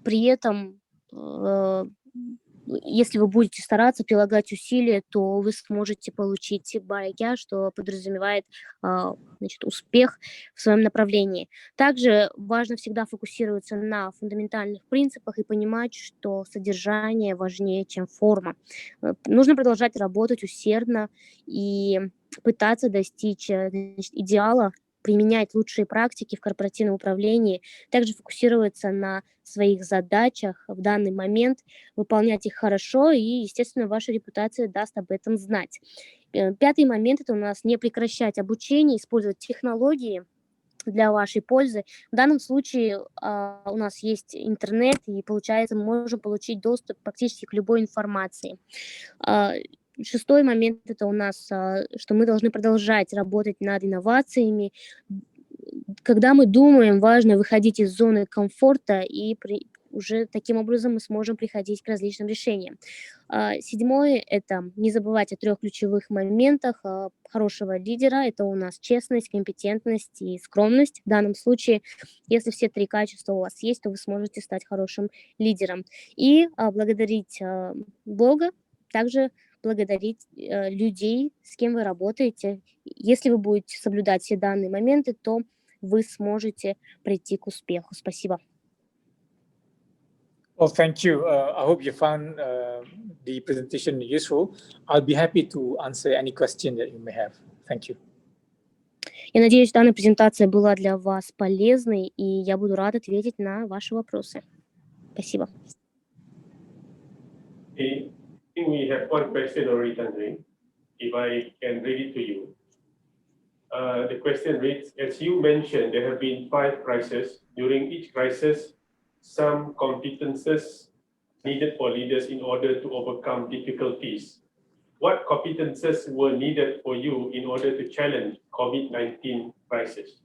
при этом, если вы будете стараться, прилагать усилия, то вы сможете получить баракя, что подразумевает успех в своем направлении. Также важно всегда фокусироваться на фундаментальных принципах и понимать, что содержание важнее, чем форма. Нужно продолжать работать усердно и пытаться достичь идеала, применять лучшие практики в корпоративном управлении, также фокусироваться на своих задачах в данный момент, выполнять их хорошо, и, естественно, ваша репутация даст об этом знать. Пятый момент – это у нас не прекращать обучение, использовать технологии для вашей пользы. В данном случае у нас есть интернет, и, получается, мы можем получить доступ практически к любой информации. Шестой момент – это у нас, что мы должны продолжать работать над инновациями. Когда мы думаем, важно выходить из зоны комфорта, и уже таким образом мы сможем приходить к различным решениям. Седьмое – это не забывать о 3 ключевых моментах хорошего лидера. Это у нас честность, компетентность и скромность. В данном случае, если все 3 качества у вас есть, то вы сможете стать хорошим лидером. И благодарить Бога, также благодарить людей, с кем вы работаете. Если вы будете соблюдать все данные моменты, то вы сможете прийти к успеху. Спасибо. Well, thank you. I hope you found the presentation useful. I'll be happy to answer any question that you may have. Thank you. Я надеюсь, данная презентация была для вас полезной, и я буду рад ответить на ваши вопросы. Спасибо. I think we have one question already, Tanzania. If I can read it to you. The question reads, as you mentioned, there have been 5 crises. During each crisis, some competences needed for leaders in order to overcome difficulties. What competences were needed for you in order to challenge COVID-19 crisis?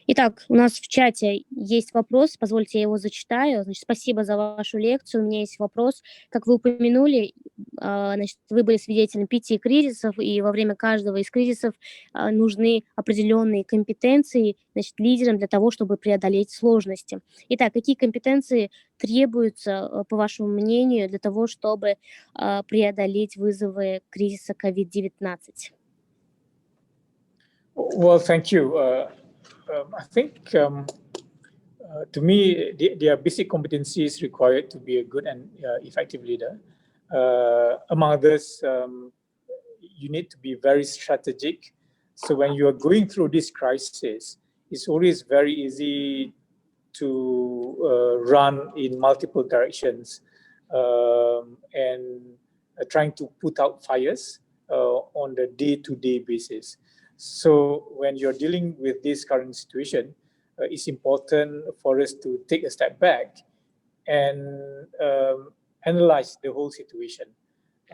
Итак, у нас в чате есть вопрос, позвольте я его зачитаю. Значит, спасибо за вашу лекцию. У меня есть вопрос. Как вы упомянули, значит, вы были свидетелем 5 кризисов, и во время каждого из кризисов нужны определенные компетенции, значит, лидерам для того, чтобы преодолеть сложности. Итак, какие компетенции требуются, по вашему мнению, для того, чтобы преодолеть вызовы кризиса COVID-19? Well, thank you. I think to me, there are basic competencies required to be a good and effective leader. Among others, you need to be very strategic. So when you are going through this crisis, it's always very easy to run in multiple directions and trying to put out fires on the day-to-day basis. So when you're dealing with this current situation, it's important for us to take a step back and analyze the whole situation.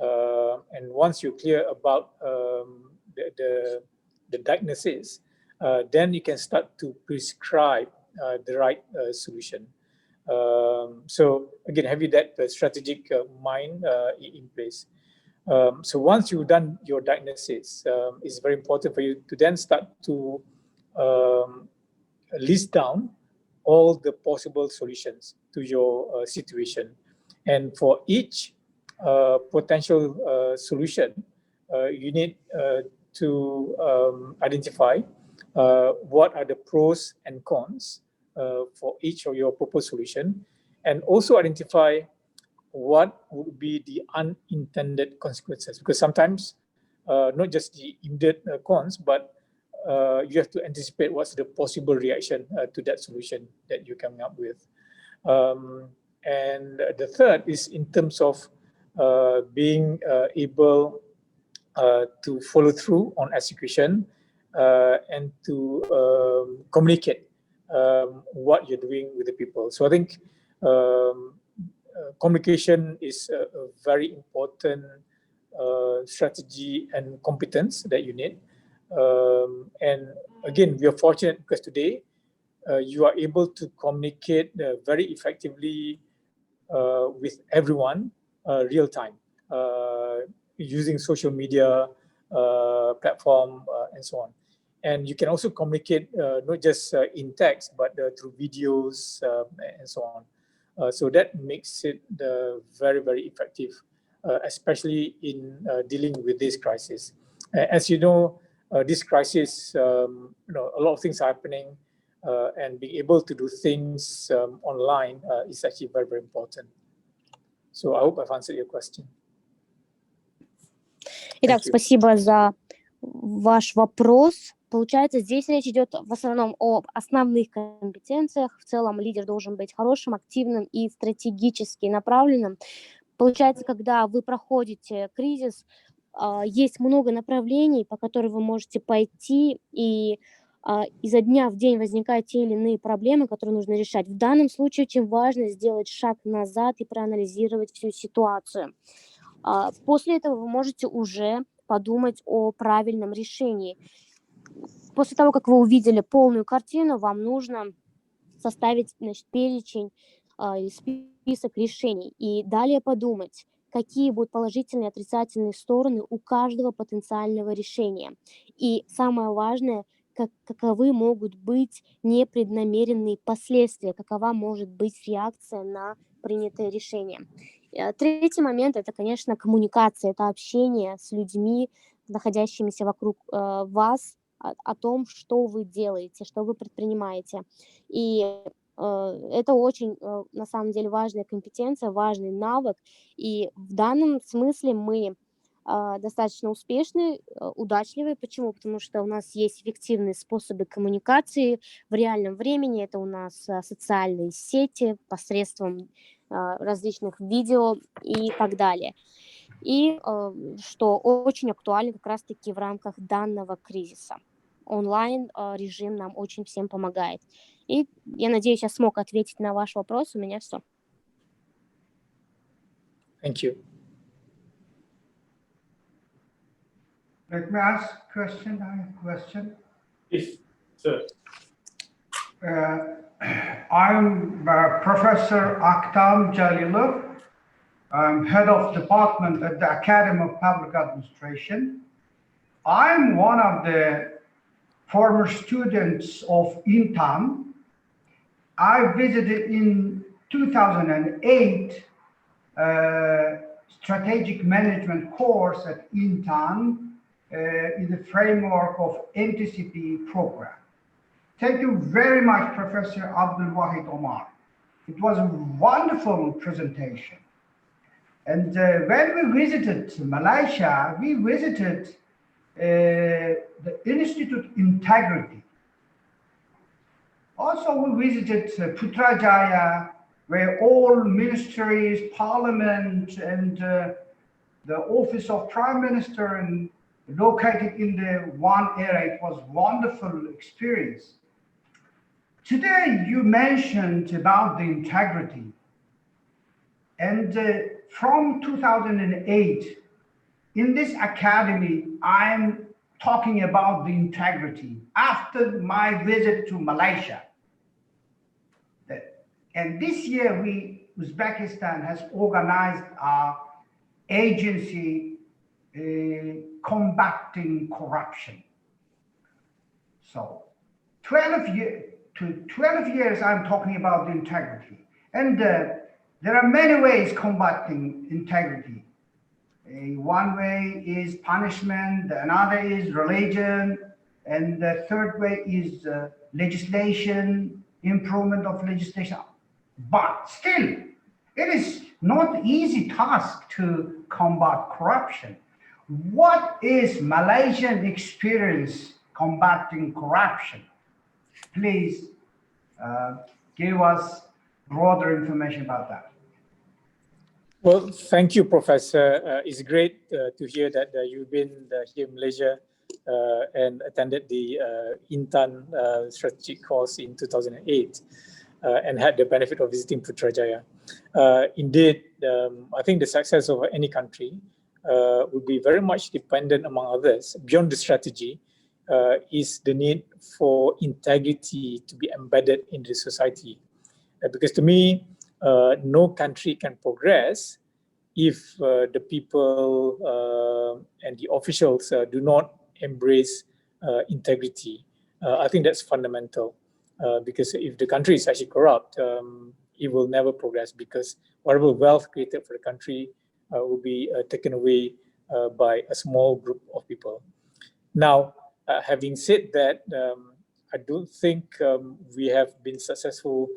And once you're clear about the diagnosis, then you can start to prescribe the right solution. So again, having that strategic mind in place. So once you've done your diagnosis, it's very important for you to then start to list down all the possible solutions to your situation. And for each potential solution, you need to identify what are the pros and cons for each of your proposed solution, and also identify what would be the unintended consequences, because sometimes not just the immediate cons, but you have to anticipate what's the possible reaction to that solution that you're coming up with. And the third is in terms of being able to follow through on execution and to communicate what you're doing with the people. So I think communication is a very important strategy and competence that you need. And again, we are fortunate because today you are able to communicate very effectively with everyone real time using social media platform and so on. And you can also communicate not just in text, but through videos and so on. So that makes it very, very effective, especially in dealing with this crisis. As you know, this crisis, a lot of things are happening, and being able to do things online is actually very, very important. So I hope I've answered your question. Итак, спасибо за ваш вопрос. Получается, здесь речь идет в основном о основных компетенциях. В целом лидер должен быть хорошим, активным и стратегически направленным. Получается, когда вы проходите кризис, есть много направлений, по которым вы можете пойти, и изо дня в день возникают те или иные проблемы, которые нужно решать. В данном случае очень важно сделать шаг назад и проанализировать всю ситуацию. После этого вы можете уже подумать о правильном решении. После того, как вы увидели полную картину, вам нужно составить, значит, перечень и список решений и далее подумать, какие будут положительные и отрицательные стороны у каждого потенциального решения. И самое важное, каковы могут быть непреднамеренные последствия, какова может быть реакция на принятое решение. Третий момент – это, конечно, коммуникация, это общение с людьми, находящимися вокруг вас, о том, что вы делаете, что вы предпринимаете. И это очень, на самом деле, важная компетенция, важный навык. И в данном смысле мы достаточно успешны, удачливы. Почему? Потому что у нас есть эффективные способы коммуникации в реальном времени. Это у нас социальные сети посредством различных видео и так далее. И что очень актуально как раз-таки в рамках данного кризиса. Онлайн-режим нам очень всем помогает. И я надеюсь, я смог ответить на ваш вопрос. У меня все. Thank you. Let me ask a question. I have a question. Yes, sir. I'm Professor Aktam Jalilov. I'm head of department at the Academy of Public Administration. I'm one of the former students of INTAN. I visited in 2008 strategic management course at INTAN in the framework of NTCP program. Thank you very much, Professor Abdul Wahid Omar. It was a wonderful presentation. And when we visited Malaysia, we visited the Institute Integrity. Also, we visited Putrajaya, where all ministries, parliament, and the office of prime minister and located in the one area. It was a wonderful experience. Today, you mentioned about the integrity. And from 2008, in this academy, I'm talking about the integrity after my visit to Malaysia. And this year, Uzbekistan has organized our agency combating corruption. So 12 years, I'm talking about the integrity. And there are many ways combating integrity. One way is punishment, another is religion, and the third way is legislation, improvement of legislation. But still, it is not easy task to combat corruption. What is Malaysian experience combating corruption? Please give us broader information about that. Well, thank you, Professor. It's great to hear that you've been here in Malaysia and attended the INTAN strategic course in 2008 and had the benefit of visiting Putrajaya. Indeed, I think the success of any country would be very much dependent, among others, beyond the strategy, is the need for integrity to be embedded in the society. Because to me, no country can progress if the people and the officials do not embrace integrity. I think that's fundamental because if the country is actually corrupt, it will never progress because whatever wealth created for the country will be taken away by a small group of people. Now, having said that, I don't think we have been successful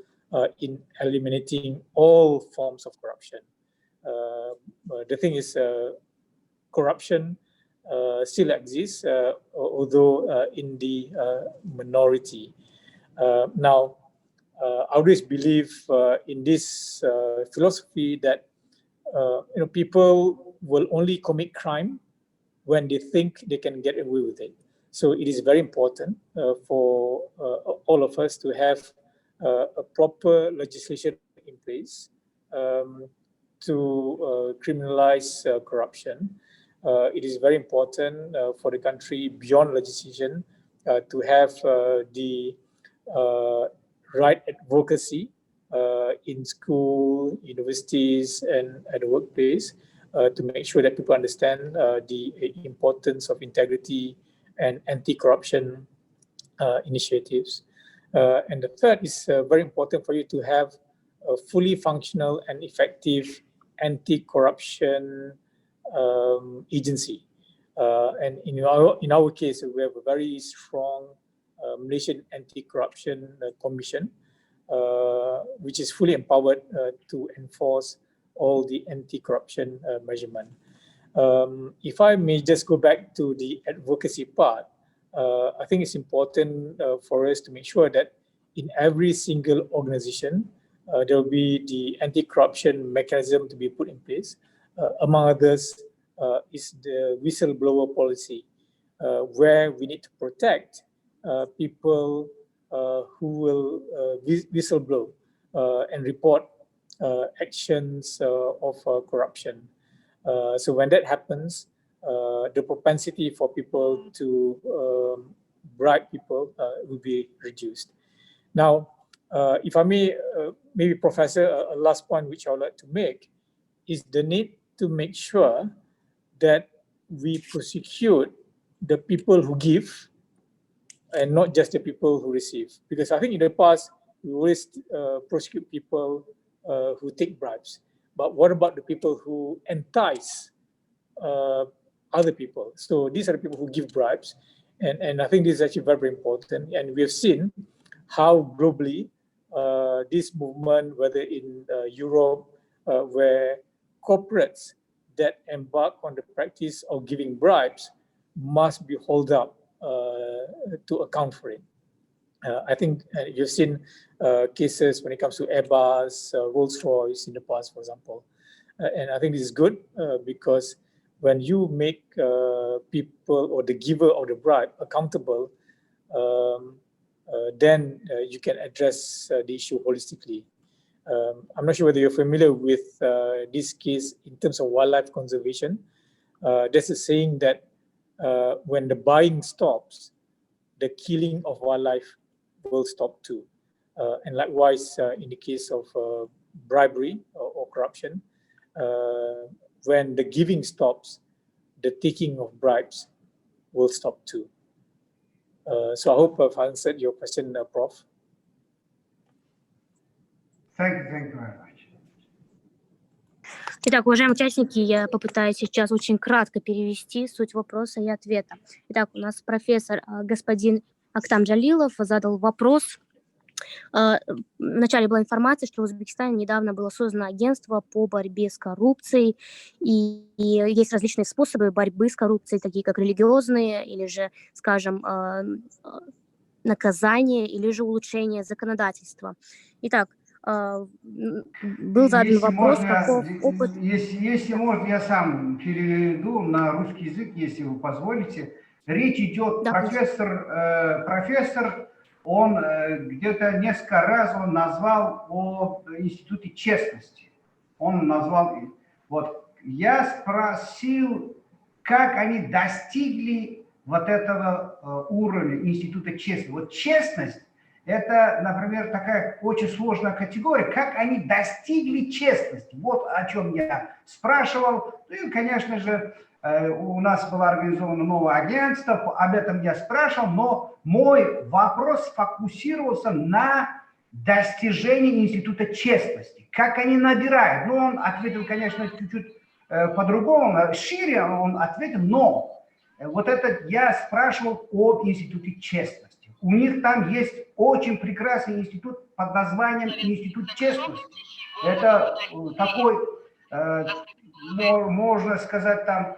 in eliminating all forms of corruption. The thing is, corruption still exists, although in the minority. Now, I always believe in this philosophy that people will only commit crime when they think they can get away with it. So it is very important for all of us to have a proper legislation in place to criminalize corruption. It is very important for the country beyond legislation to have the right advocacy in school, universities, and at the workplace to make sure that people understand the importance of integrity and anti-corruption initiatives. And the third is very important for you to have a fully functional and effective anti-corruption agency. And in our case, we have a very strong Malaysian Anti-Corruption Commission, which is fully empowered to enforce all the anti-corruption measurement. If I may just go back to the advocacy part, I think it's important for us to make sure that in every single organization, there will be the anti-corruption mechanism to be put in place. Among others, is the whistleblower policy, where we need to protect people who will whistleblow and report actions of corruption. So when that happens, the propensity for people to bribe people will be reduced. Now, if I may, maybe Professor, a last point which I would like to make is the need to make sure that we prosecute the people who give and not just the people who receive. Because I think in the past, we always prosecute people who take bribes. But what about the people who entice other people? So these are the people who give bribes. And I think this is actually very, very important. And we have seen how globally this movement, whether in Europe, where corporates that embark on the practice of giving bribes must be held up to account for it. I think you've seen cases when it comes to Airbus, Rolls-Royce in the past, for example. And I think this is good because when you make people or the giver of the bribe accountable, then you can address the issue holistically. I'm not sure whether you're familiar with this case in terms of wildlife conservation. There's a saying that when the buying stops, the killing of wildlife will stop too. And likewise, in the case of bribery or corruption, when the giving stops, the taking of bribes will stop too. So I hope I've answered your question, Prof. Thank you very much. Итак, уважаемые участники, я попытаюсь сейчас очень кратко перевести суть вопроса и ответа. Итак, у нас профессор господин Актам Джалилов задал вопрос. Вначале была информация, что в Узбекистане недавно было создано агентство по борьбе с коррупцией, и есть различные способы борьбы с коррупцией, такие как религиозные, или же, скажем, наказание, или же улучшение законодательства. Итак, был задан вопрос, каков опыт... Если можно, я сам переведу на русский язык, если вы позволите. Речь идет, да, профессор, он где-то несколько раз он назвал о институте честности. Он назвал, вот, я спросил, как они достигли вот этого уровня института честности. Вот честность, это, например, такая очень сложная категория, как они достигли честности. Вот о чем я спрашивал. Ну и, конечно же, у нас было организовано новое агентство, об этом я спрашивал, но мой вопрос сфокусировался на достижении института честности. Как они набирают? Ну, он ответил, конечно, чуть-чуть по-другому, шире он ответил, но вот это я спрашивал об институте честности. У них там есть очень прекрасный институт под названием Институт честности. Это такой, можно сказать, там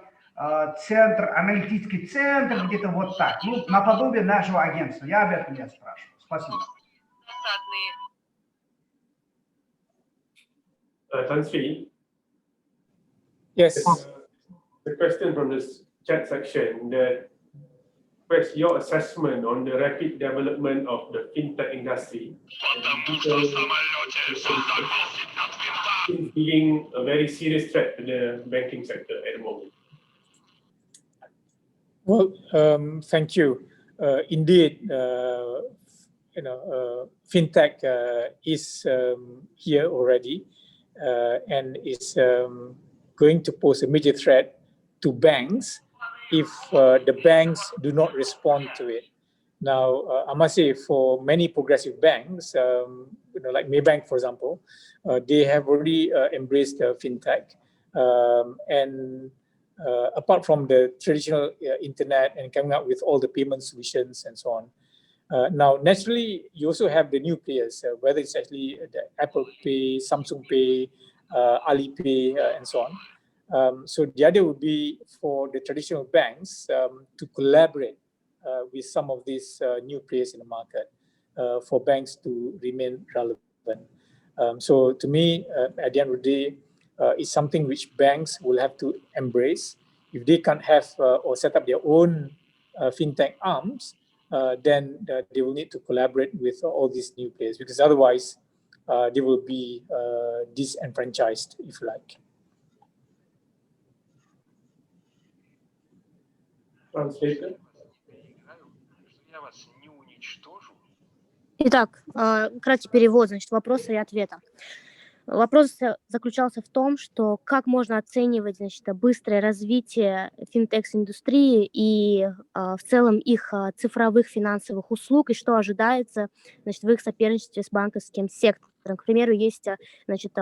центр, аналитический центр, где-то вот так. Ну, наподобие нашего агентства. Я об этом я спрашиваю. Спасибо. Tan Sri, Yes. the question from this chat section that request your assessment on the rapid development of the fintech industry. It's being a very serious threat to the banking sector at the moment. Well, thank you. Indeed, fintech is here already and is going to pose a major threat to banks if the banks do not respond to it. Now, I must say, for many progressive banks, like Maybank, for example, they have already embraced fintech, and apart from the traditional internet and coming up with all the payment solutions and so on. Now, naturally, you also have the new players, whether it's actually the Apple Pay, Samsung Pay, Alipay, and so on. So the idea would be for the traditional banks to collaborate with some of these new players in the market for banks to remain relevant. So to me, at the end of the day, it's something which banks will have to embrace. If they can't have or set up their own fintech arms, then they will need to collaborate with all these new players, because otherwise they will be disenfranchised, if you like. Translator. Итак, краткий перевод, значит, вопроса и ответа. Вопрос заключался в том, что как можно оценивать, значит, быстрое развитие финтекс-индустрии и в целом их цифровых финансовых услуг, и что ожидается, значит, в их соперничестве с банковским сектором. К примеру, есть, значит,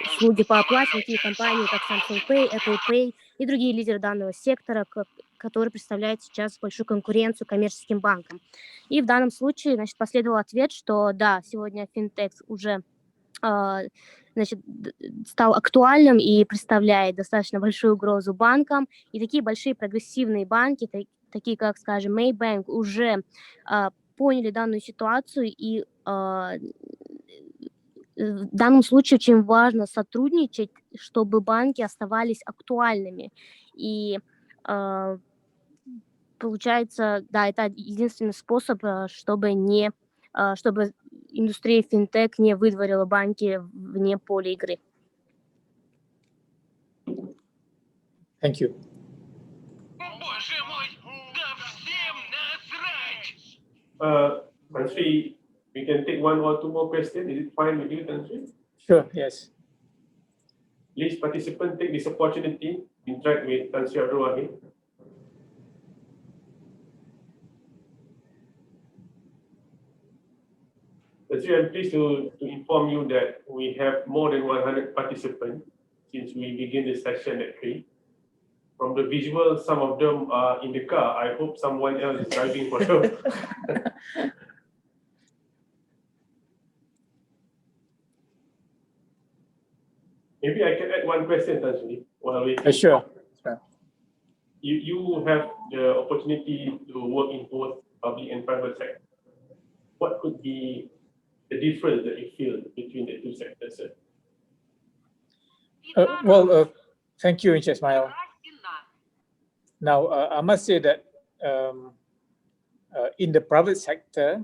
услуги по оплате, такие компании, как Samsung Pay, Apple Pay и другие лидеры данного сектора, которые представляют сейчас большую конкуренцию коммерческим банкам. И в данном случае, значит, последовал ответ, что да, сегодня финтекс уже значит, стал актуальным и представляет достаточно большую угрозу банкам. И такие большие прогрессивные банки, такие как, скажем, Maybank, уже поняли данную ситуацию. И в данном случае очень важно сотрудничать, чтобы банки оставались актуальными. И получается, да, это единственный способ, чтобы индустрия финтех не выдворила банки вне поля игры. Thank you. Боже мой, да всем насрать! Tan Sri, we can take one or two more questions. Is it fine with you, Tan Sri? Sure, yes. Please, participants, take this opportunity to interact with Tan Sri Abdul Wahid. I'm pleased to inform you that we have more than 100 participants since we begin the session at 3. From the visual, some of them are in the car. I hope someone else is driving for them. Maybe I can add one question, Tan Sri, while we Sure. You have the opportunity to work in both public and private sector. What could be the difference that you feel between the two sectors, sir? Thank you, Ismail. Now, I must say that in the private sector,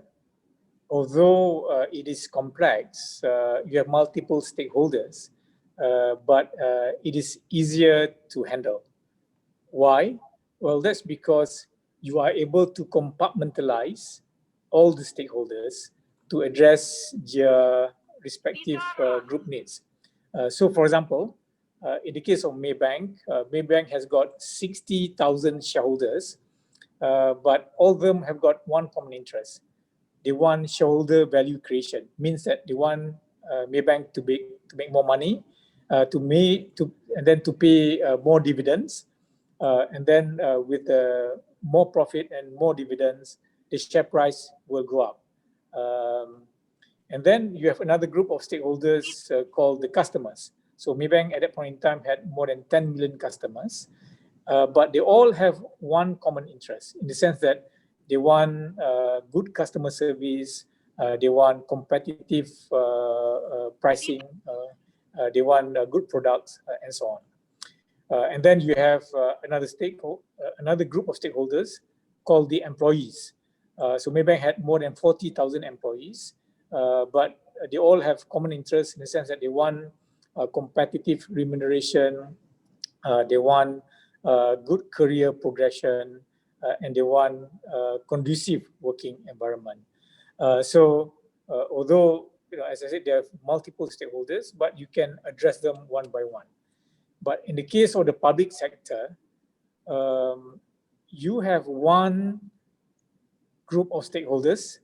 although it is complex, you have multiple stakeholders, but it is easier to handle. Why? Well, that's because you are able to compartmentalize all the stakeholders to address their respective group needs. So, for example, in the case of Maybank, Maybank has got 60,000 shareholders, but all of them have got one common interest. They want shareholder value creation. Means that they want Maybank to make more money, and then to pay more dividends, and then with more profit and more dividends, the share price will go up. And then you have another group of stakeholders called the customers. So Maybank at that point in time had more than 10 million customers, but they all have one common interest in the sense that they want good customer service, they want competitive pricing, they want good products, and so on. And then you have another group of stakeholders called the employees. So Maybank had more than 40,000 employees, but they all have common interests in the sense that they want competitive remuneration, they want good career progression, and they want conducive working environment. Although, as I said, there are multiple stakeholders, but you can address them one by one. But in the case of the public sector, you have one group of stakeholders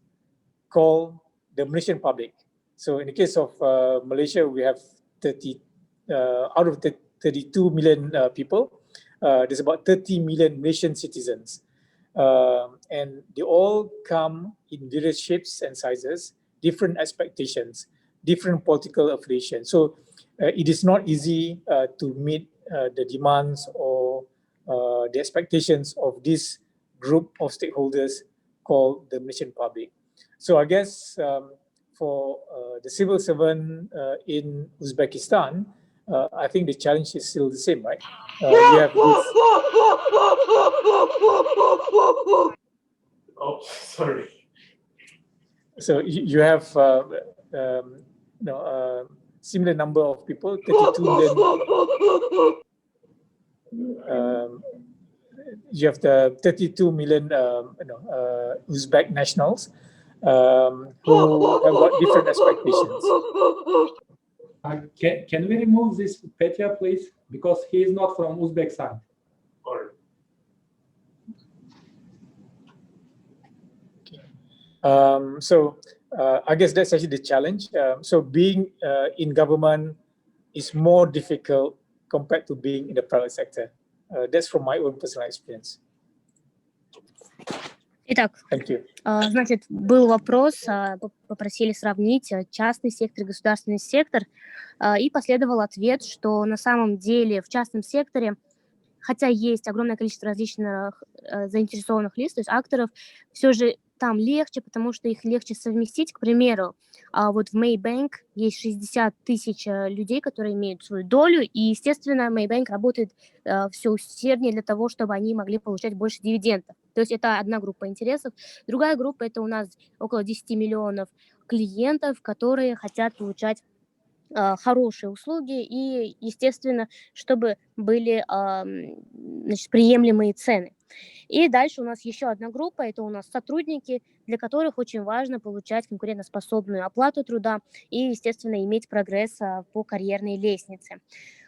called the Malaysian public. So in the case of Malaysia, we have 30 out of the 32 million people, there's about 30 million Malaysian citizens. And they all come in various shapes and sizes, different expectations, different political affiliations. So it is not easy to meet the demands or the expectations of this group of stakeholders called the Malaysian public. So I guess for the civil servant in Uzbekistan, I think the challenge is still the same, right? We have this... Oh, sorry. So you have similar number of people, 32 million. You have the 32 million Uzbek nationals who have got different expectations. Can we remove this Petya, please? Because he is not from Uzbekistan. I guess that's actually the challenge. So being in government is more difficult compared to being in the private sector. That's from my own personal experience. Итак, Thank you. Значит, был вопрос, попросили сравнить частный сектор и государственный сектор, и последовал ответ, что на самом деле в частном секторе, хотя есть огромное количество различных заинтересованных лиц, то есть акторов, все же там легче, потому что их легче совместить. К примеру, вот в Maybank есть 60 тысяч людей, которые имеют свою долю, и, естественно, Maybank работает все усерднее для того, чтобы они могли получать больше дивидендов. То есть это одна группа интересов. Другая группа – это у нас около 10 миллионов клиентов, которые хотят получать хорошие услуги и, естественно, чтобы были приемлемые цены. И дальше у нас еще одна группа, это у нас сотрудники, для которых очень важно получать конкурентоспособную оплату труда и, естественно, иметь прогресс по карьерной лестнице.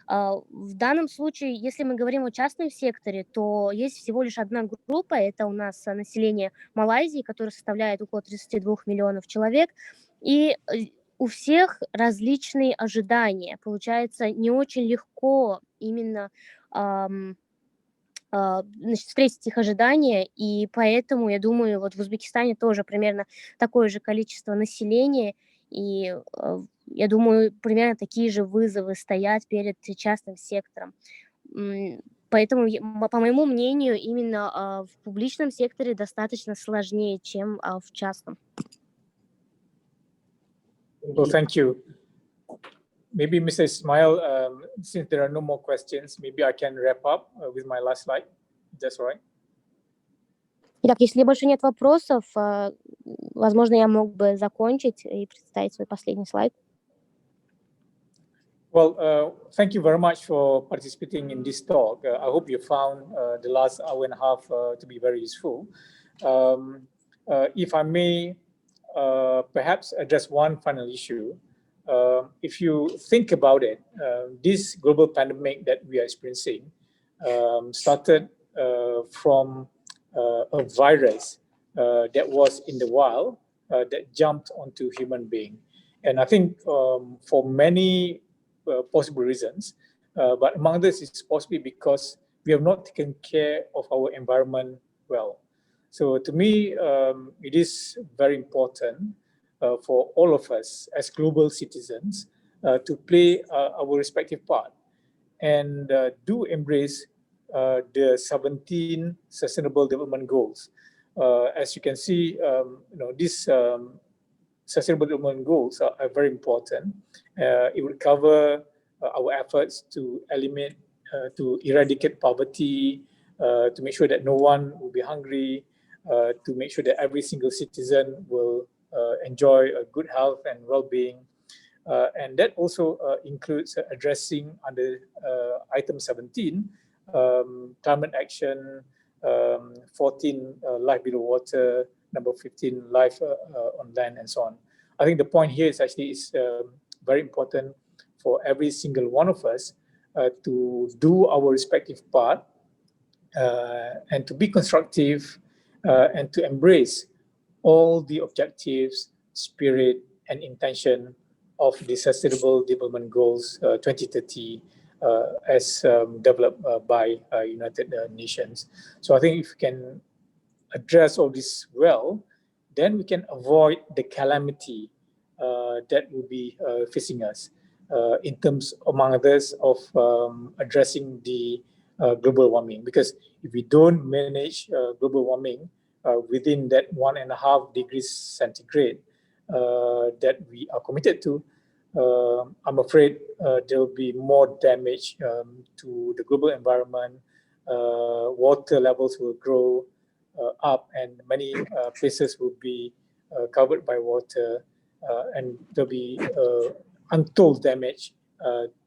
В данном случае, если мы говорим о частном секторе, то есть всего лишь одна группа, это у нас население Малайзии, которое составляет около 32 миллионов человек, и у всех различные ожидания. Получается, не очень легко именно встретить их ожидания, и поэтому, я думаю, вот в Узбекистане тоже примерно такое же количество населения, и я думаю, примерно такие же вызовы стоят перед частным сектором. Поэтому, по моему мнению, именно в публичном секторе достаточно сложнее, чем в частном. Well, thank you. Maybe Mr. Ismail, since there are no more questions, maybe I can wrap up with my last slide. That's all right. Итак, если больше нет вопросов, возможно, я мог бы закончить и представить свой последний слайд. Well, thank you very much for participating in this talk. I hope you found the last hour and a half to be very useful. If I may perhaps address one final issue. If you think about it, this global pandemic that we are experiencing started from a virus that was in the wild that jumped onto human being. And I think for many possible reasons, but among this is possibly because we have not taken care of our environment well. So to me, it is very important for all of us as global citizens to play our respective part and do embrace the 17 Sustainable Development Goals. As you can see, these Sustainable Development Goals are very important. It will cover our efforts to eradicate poverty, to make sure that no one will be hungry, to make sure that every single citizen will enjoy a good health and well-being. And that also includes addressing under item 17, climate action, 14, life below water, number 15, life on land, and so on. I think the point here is actually very important for every single one of us to do our respective part and to be constructive and to embrace all the objectives, spirit, and intention of the Sustainable Development Goals 2030 as developed by United Nations. So I think if we can address all this well, then we can avoid the calamity that will be facing us in terms, among others, of addressing the global warming. Because if we don't manage global warming within that 1.5 degrees centigrade that we are committed to, I'm afraid there will be more damage to the global environment. Water levels will grow up, and many places will be covered by water, and there'll be untold damage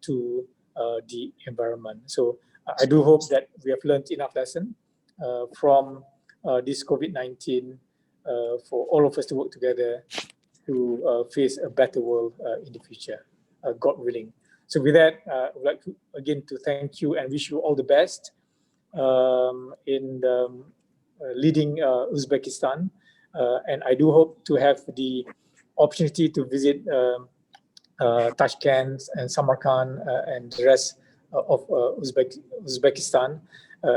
to the environment. So I do hope that we have learned enough lesson from this COVID-19 for all of us to work together to face a better world in the future, God willing. So with that, I would like to again to thank you and wish you all the best in leading Uzbekistan. And I do hope to have the opportunity to visit Tashkent and Samarkand and the rest of Uzbekistan.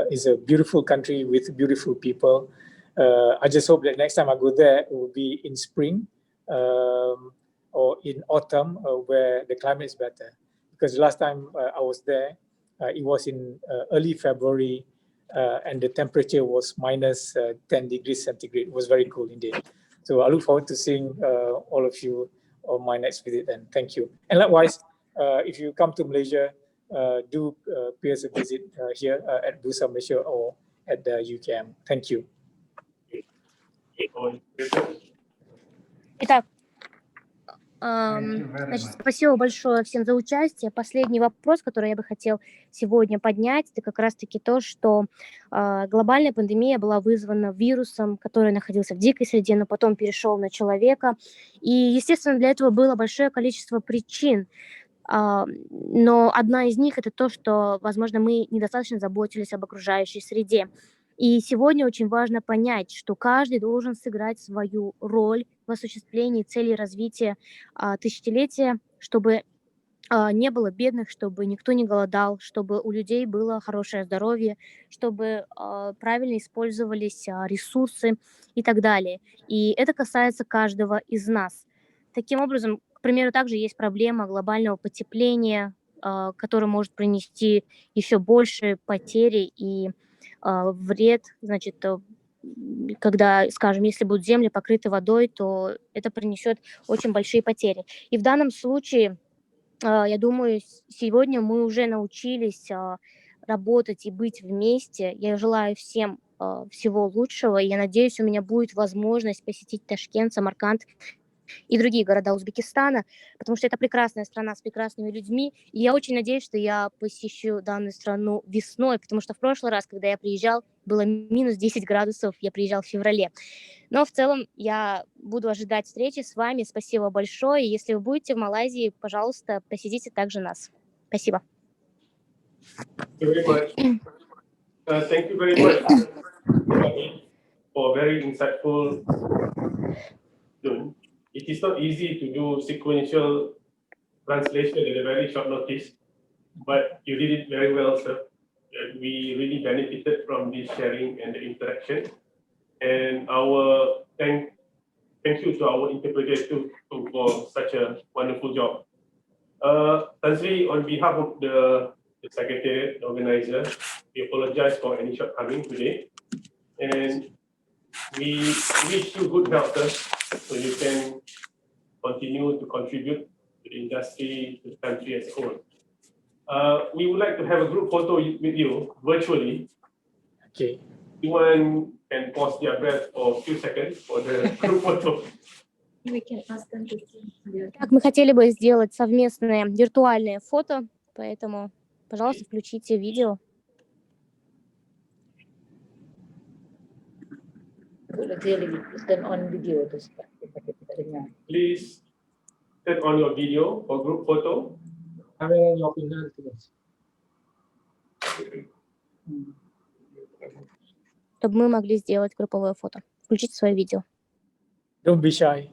Is a beautiful country with beautiful people. I just hope that next time I go there, it will be in spring or in autumn where the climate is better. Because the last time I was there, it was in early February and the temperature was minus 10 degrees centigrade. It was very cool indeed. So I look forward to seeing all of you on my next visit then. Thank you. And likewise, if you come to Malaysia, do pay us a visit here at Bursa Malaysia or at the UKM. Thank you. Итак, Thank you very значит, much. спасибо большое всем за участие. Последний вопрос, который я бы хотел сегодня поднять, это как раз-таки то, что глобальная пандемия была вызвана вирусом, который находился в дикой среде, но потом перешел на человека. И, естественно, для этого было большое количество причин. Но одна из них – это то, что, возможно, мы недостаточно заботились об окружающей среде. И сегодня очень важно понять, что каждый должен сыграть свою роль в осуществлении целей развития тысячелетия, чтобы не было бедных, чтобы никто не голодал, чтобы у людей было хорошее здоровье, чтобы правильно использовались ресурсы и так далее. И это касается каждого из нас. Таким образом, к примеру, также есть проблема глобального потепления, которое может принести еще больше потери и вред, значит, когда, скажем, если будут земли покрыты водой, то это принесет очень большие потери. И в данном случае, я думаю, сегодня мы уже научились работать и быть вместе. Я желаю всем всего лучшего, и я надеюсь, у меня будет возможность посетить Ташкент, Самарканд и другие города Узбекистана, потому что это прекрасная страна с прекрасными людьми, и я очень надеюсь, что я посещу данную страну весной, потому что в прошлый раз, когда я приезжал, было минус 10 градусов, я приезжал в феврале. Но в целом я буду ожидать встречи с вами, спасибо большое, если вы будете в Малайзии, пожалуйста, посетите также нас. Спасибо. Thank you very much for very insightful. It is not easy to do sequential translation at a very short notice, but you did it very well, sir. We really benefited from this sharing and the interaction. And our thank you to our interpreter too for such a wonderful job. Tansi, on behalf of the secretariat, the organizer, we apologize for any shortcoming today. And we wish you good health, sir, so you can continue to contribute to the industry, to the country as a whole. We would like to have a group photo with you virtually. Okay. Anyone can pause their breath for a few seconds for the group photo. We can ask them to see. Так, мы хотели бы сделать совместное виртуальное фото, поэтому, пожалуйста, включите видео. Turn on video tu sebab kita dengar. Please turn on your video for group photo. Камера не определяет вас. Чтобы мы могли сделать групповое фото. Включите свое видео. Don't be shy.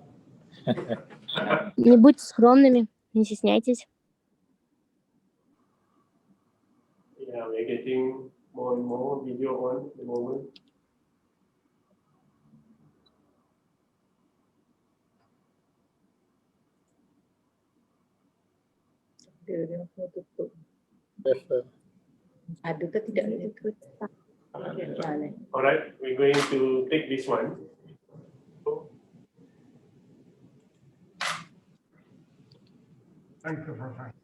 Не будьте скромными, не стесняйтесь. Yeah, we're getting more and more video on at the moment. Dia mau tutup. Prefer. Ada ke tidak ada? All right, we're going to take this one. Thank you, Professor.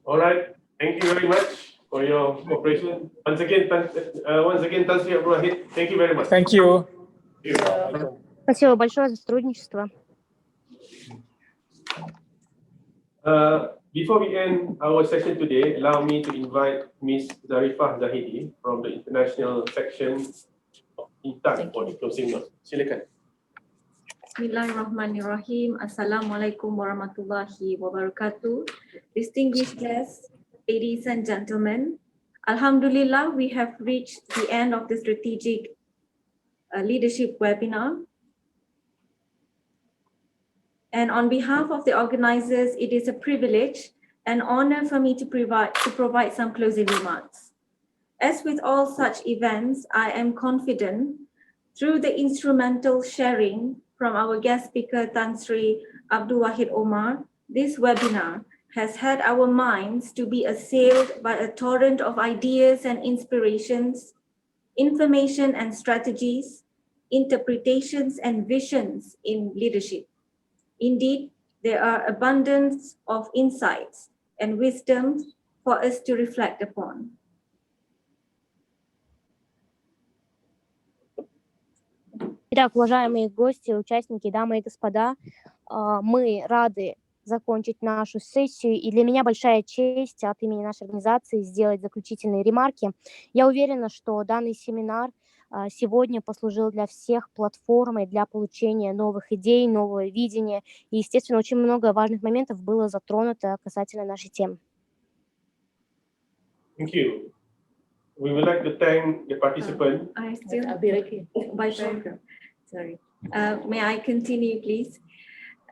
All right, thank you very much for your cooperation. Once again, Tan Sri Abdul Wahid, thank you very much. Thank you. Спасибо большое за сотрудничество. Before we end our session today, allow me to invite Ms. Zarifah Zahidi from the International Section of INTAN for the closing note. Silakan. Bismillahirrahmanirrahim. Assalamualaikum warahmatullahi wabarakatuh. Distinguished guests, ladies and gentlemen, Alhamdulillah, we have reached the end of the strategic leadership webinar. And on behalf of the organizers, it is a privilege and honor for me to provide some closing remarks. As with all such events, I am confident through the instrumental sharing from our guest speaker, Tan Sri Abdul Wahid Omar, this webinar has had our minds to be assailed by a torrent of ideas and inspirations, information and strategies, interpretations and visions in leadership. Indeed, there are abundance of insights and wisdom for us to reflect upon. Итак, уважаемые гости, участники, дамы и господа, мы рады закончить нашу сессию, и для меня большая честь от имени нашей организации сделать заключительные ремарки. Я уверена, что данный семинар сегодня послужил для всех платформой для получения новых идей, нового видения, и, естественно, очень много важных моментов было затронуто касательно нашей темы. Thank you. We would like to thank the participants. I still sorry. May I continue, please?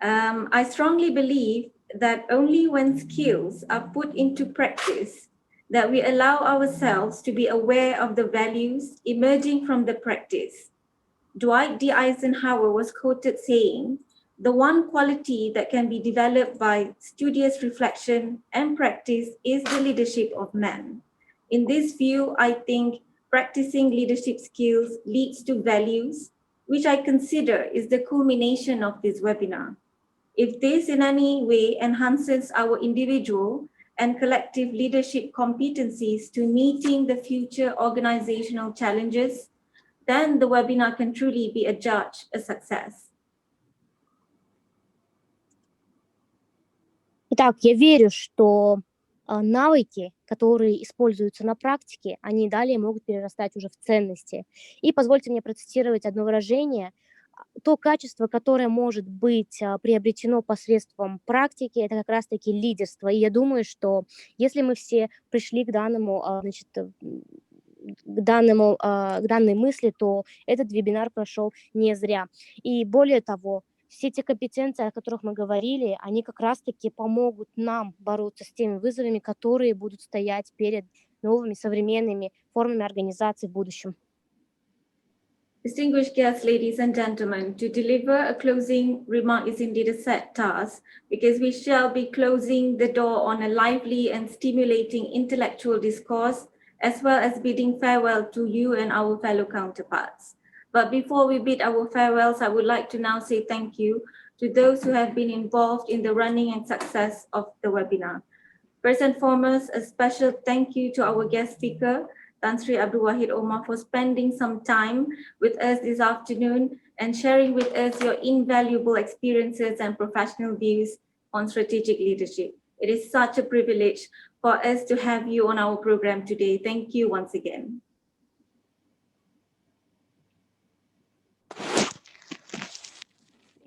I strongly believe that only when skills are put into practice that we allow ourselves to be aware of the values emerging from the practice. Dwight D. Eisenhower was quoted saying, "The one quality that can be developed by studious reflection and practice is the leadership of man." In this view, I think practicing leadership skills leads to values, which I consider is the culmination of this webinar. If this in any way enhances our individual and collective leadership competencies to meeting the future organizational challenges, then the webinar can truly be adjudged a success. Итак, я верю, что навыки, которые используются на практике, они далее могут перерастать уже в ценности. И позвольте мне процитировать одно выражение. То качество, которое может быть приобретено посредством практики, это как раз-таки лидерство. И я думаю, что если мы все пришли к данной мысли, то этот вебинар прошел не зря. И более того, все те компетенции, о которых мы говорили, они как раз-таки помогут нам бороться с теми вызовами, которые будут стоять перед новыми современными формами организации в будущем. Distinguished guests, ladies and gentlemen, to deliver a closing remark is indeed a set task because we shall be closing the door on a lively and stimulating intellectual discourse, as well as bidding farewell to you and our fellow counterparts. But before we bid our farewells, I would like to now say thank you to those who have been involved in the running and success of the webinar. First and foremost, a special thank you to our guest speaker, Tan Sri Abdul Wahid Omar, for spending some time with us this afternoon and sharing with us your invaluable experiences and professional views on strategic leadership. It is such a privilege for us to have you on our program today. Thank you once again.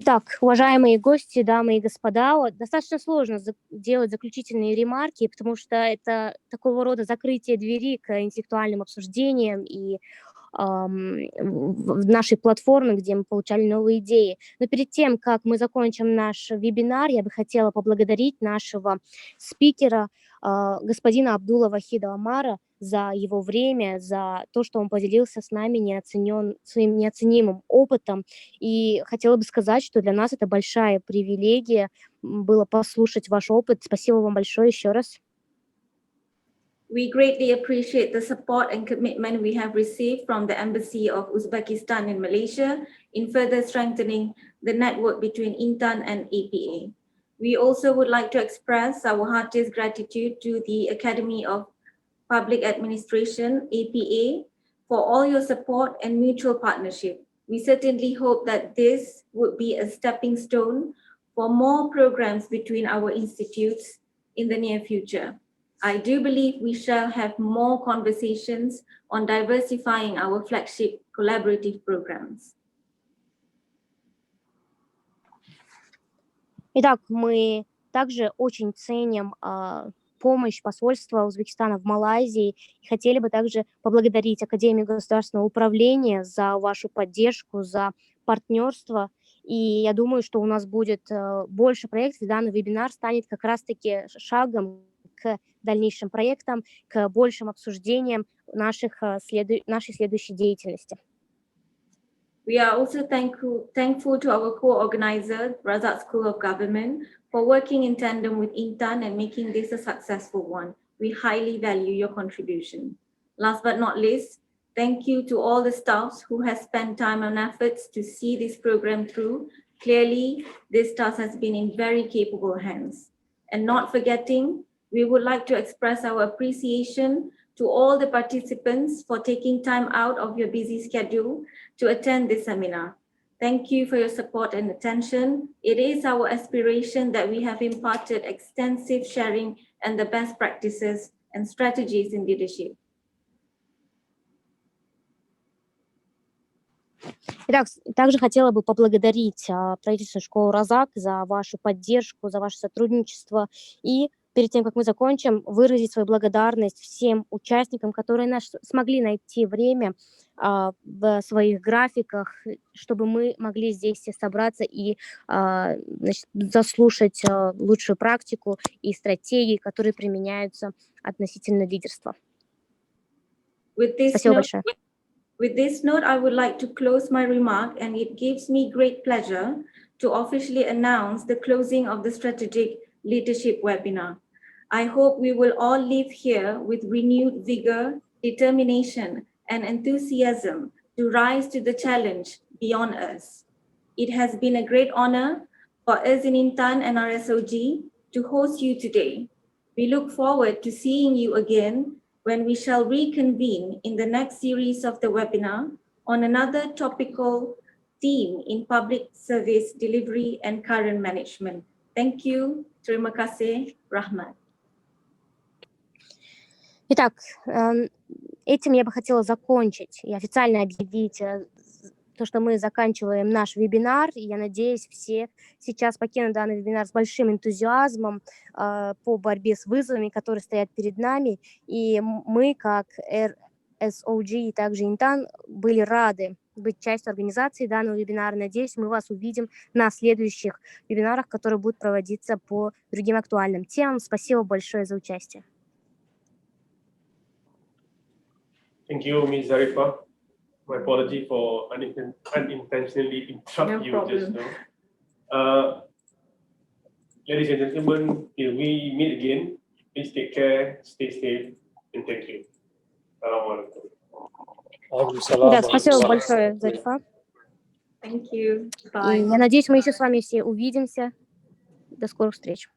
Итак, уважаемые гости, дамы и господа, вот достаточно сложно делать заключительные ремарки, потому что это такого рода закрытие двери к интеллектуальным обсуждениям и в нашей платформе, где мы получали новые идеи. Но перед тем, как мы закончим наш вебинар, я бы хотела поблагодарить нашего спикера, господина Абдула Вахида Омара, за его время, за то, что он поделился с нами своим неоценимым опытом. И хотела бы сказать, что для нас это большая привилегия было послушать ваш опыт. Спасибо вам большое еще раз. We greatly appreciate the support and commitment we have received from the Embassy of Uzbekistan in Malaysia in further strengthening the network between INTAN and APA. We also would like to express our heartiest gratitude to the Academy of Public Administration, APA, for all your support and mutual partnership. We certainly hope that this would be a stepping stone for more programs between our institutes in the near future. I do believe we shall have more conversations on diversifying our flagship collaborative programs. Итак, мы также очень ценим помощь посольства Узбекистана в Малайзии и хотели бы также поблагодарить Академию государственного управления за вашу поддержку, за партнерство. И я думаю, что у нас будет больше проектов, и данный вебинар станет как раз-таки шагом к дальнейшим проектам, к большим обсуждениям нашей следующей деятельности. We are also thankful to our co-organizer, Razak School of Government, for working in tandem with INTAN and making this a successful one. We highly value your contribution. Last but not least, thank you to all the staffs who have spent time and efforts to see this program through. Clearly, this task has been in very capable hands. And not forgetting, we would like to express our appreciation to all the participants for taking time out of your busy schedule to attend this seminar. Thank you for your support and attention. It is our aspiration that we have imparted extensive sharing and the best practices and strategies in leadership. Итак, также хотела бы поблагодарить правительственную школу Разак за вашу поддержку, за ваше сотрудничество и перед тем, как мы закончим, выразить свою благодарность всем участникам, которые смогли найти время в своих графиках, чтобы мы могли здесь все собраться и заслушать лучшую практику и стратегии, которые применяются относительно лидерства. Спасибо большое. With this note, I would like to close my remark, and it gives me great pleasure to officially announce the closing of the Strategic Leadership webinar. I hope we will all leave here with renewed vigor, determination, and enthusiasm to rise to the challenge beyond us. It has been a great honor for us in INTAN and RSOG to host you today. We look forward to seeing you again when we shall reconvene in the next series of the webinar on another topical theme in public service delivery and current management. Thank you. Terima kasih. Rahmat. Итак, этим я бы хотела закончить и официально объявить то, что мы заканчиваем наш вебинар. И я надеюсь, все сейчас покинут данный вебинар с большим энтузиазмом по борьбе с вызовами, которые стоят перед нами. И мы, как RSOG и также INTAN, были рады быть частью организации данного вебинара. Надеюсь, мы вас увидим на следующих вебинарах, которые будут проводиться по другим актуальным темам. Спасибо большое за участие. Thank you, Ms. Zarifah. My apology for unintentionally interrupt you just now. Ladies and gentlemen, till we meet again, please take care, stay safe, and thank you. Assalamualaikum. Да, спасибо большое, Зарифа. Thank you. И Bye. я надеюсь, мы еще с вами все увидимся. До скорых встреч.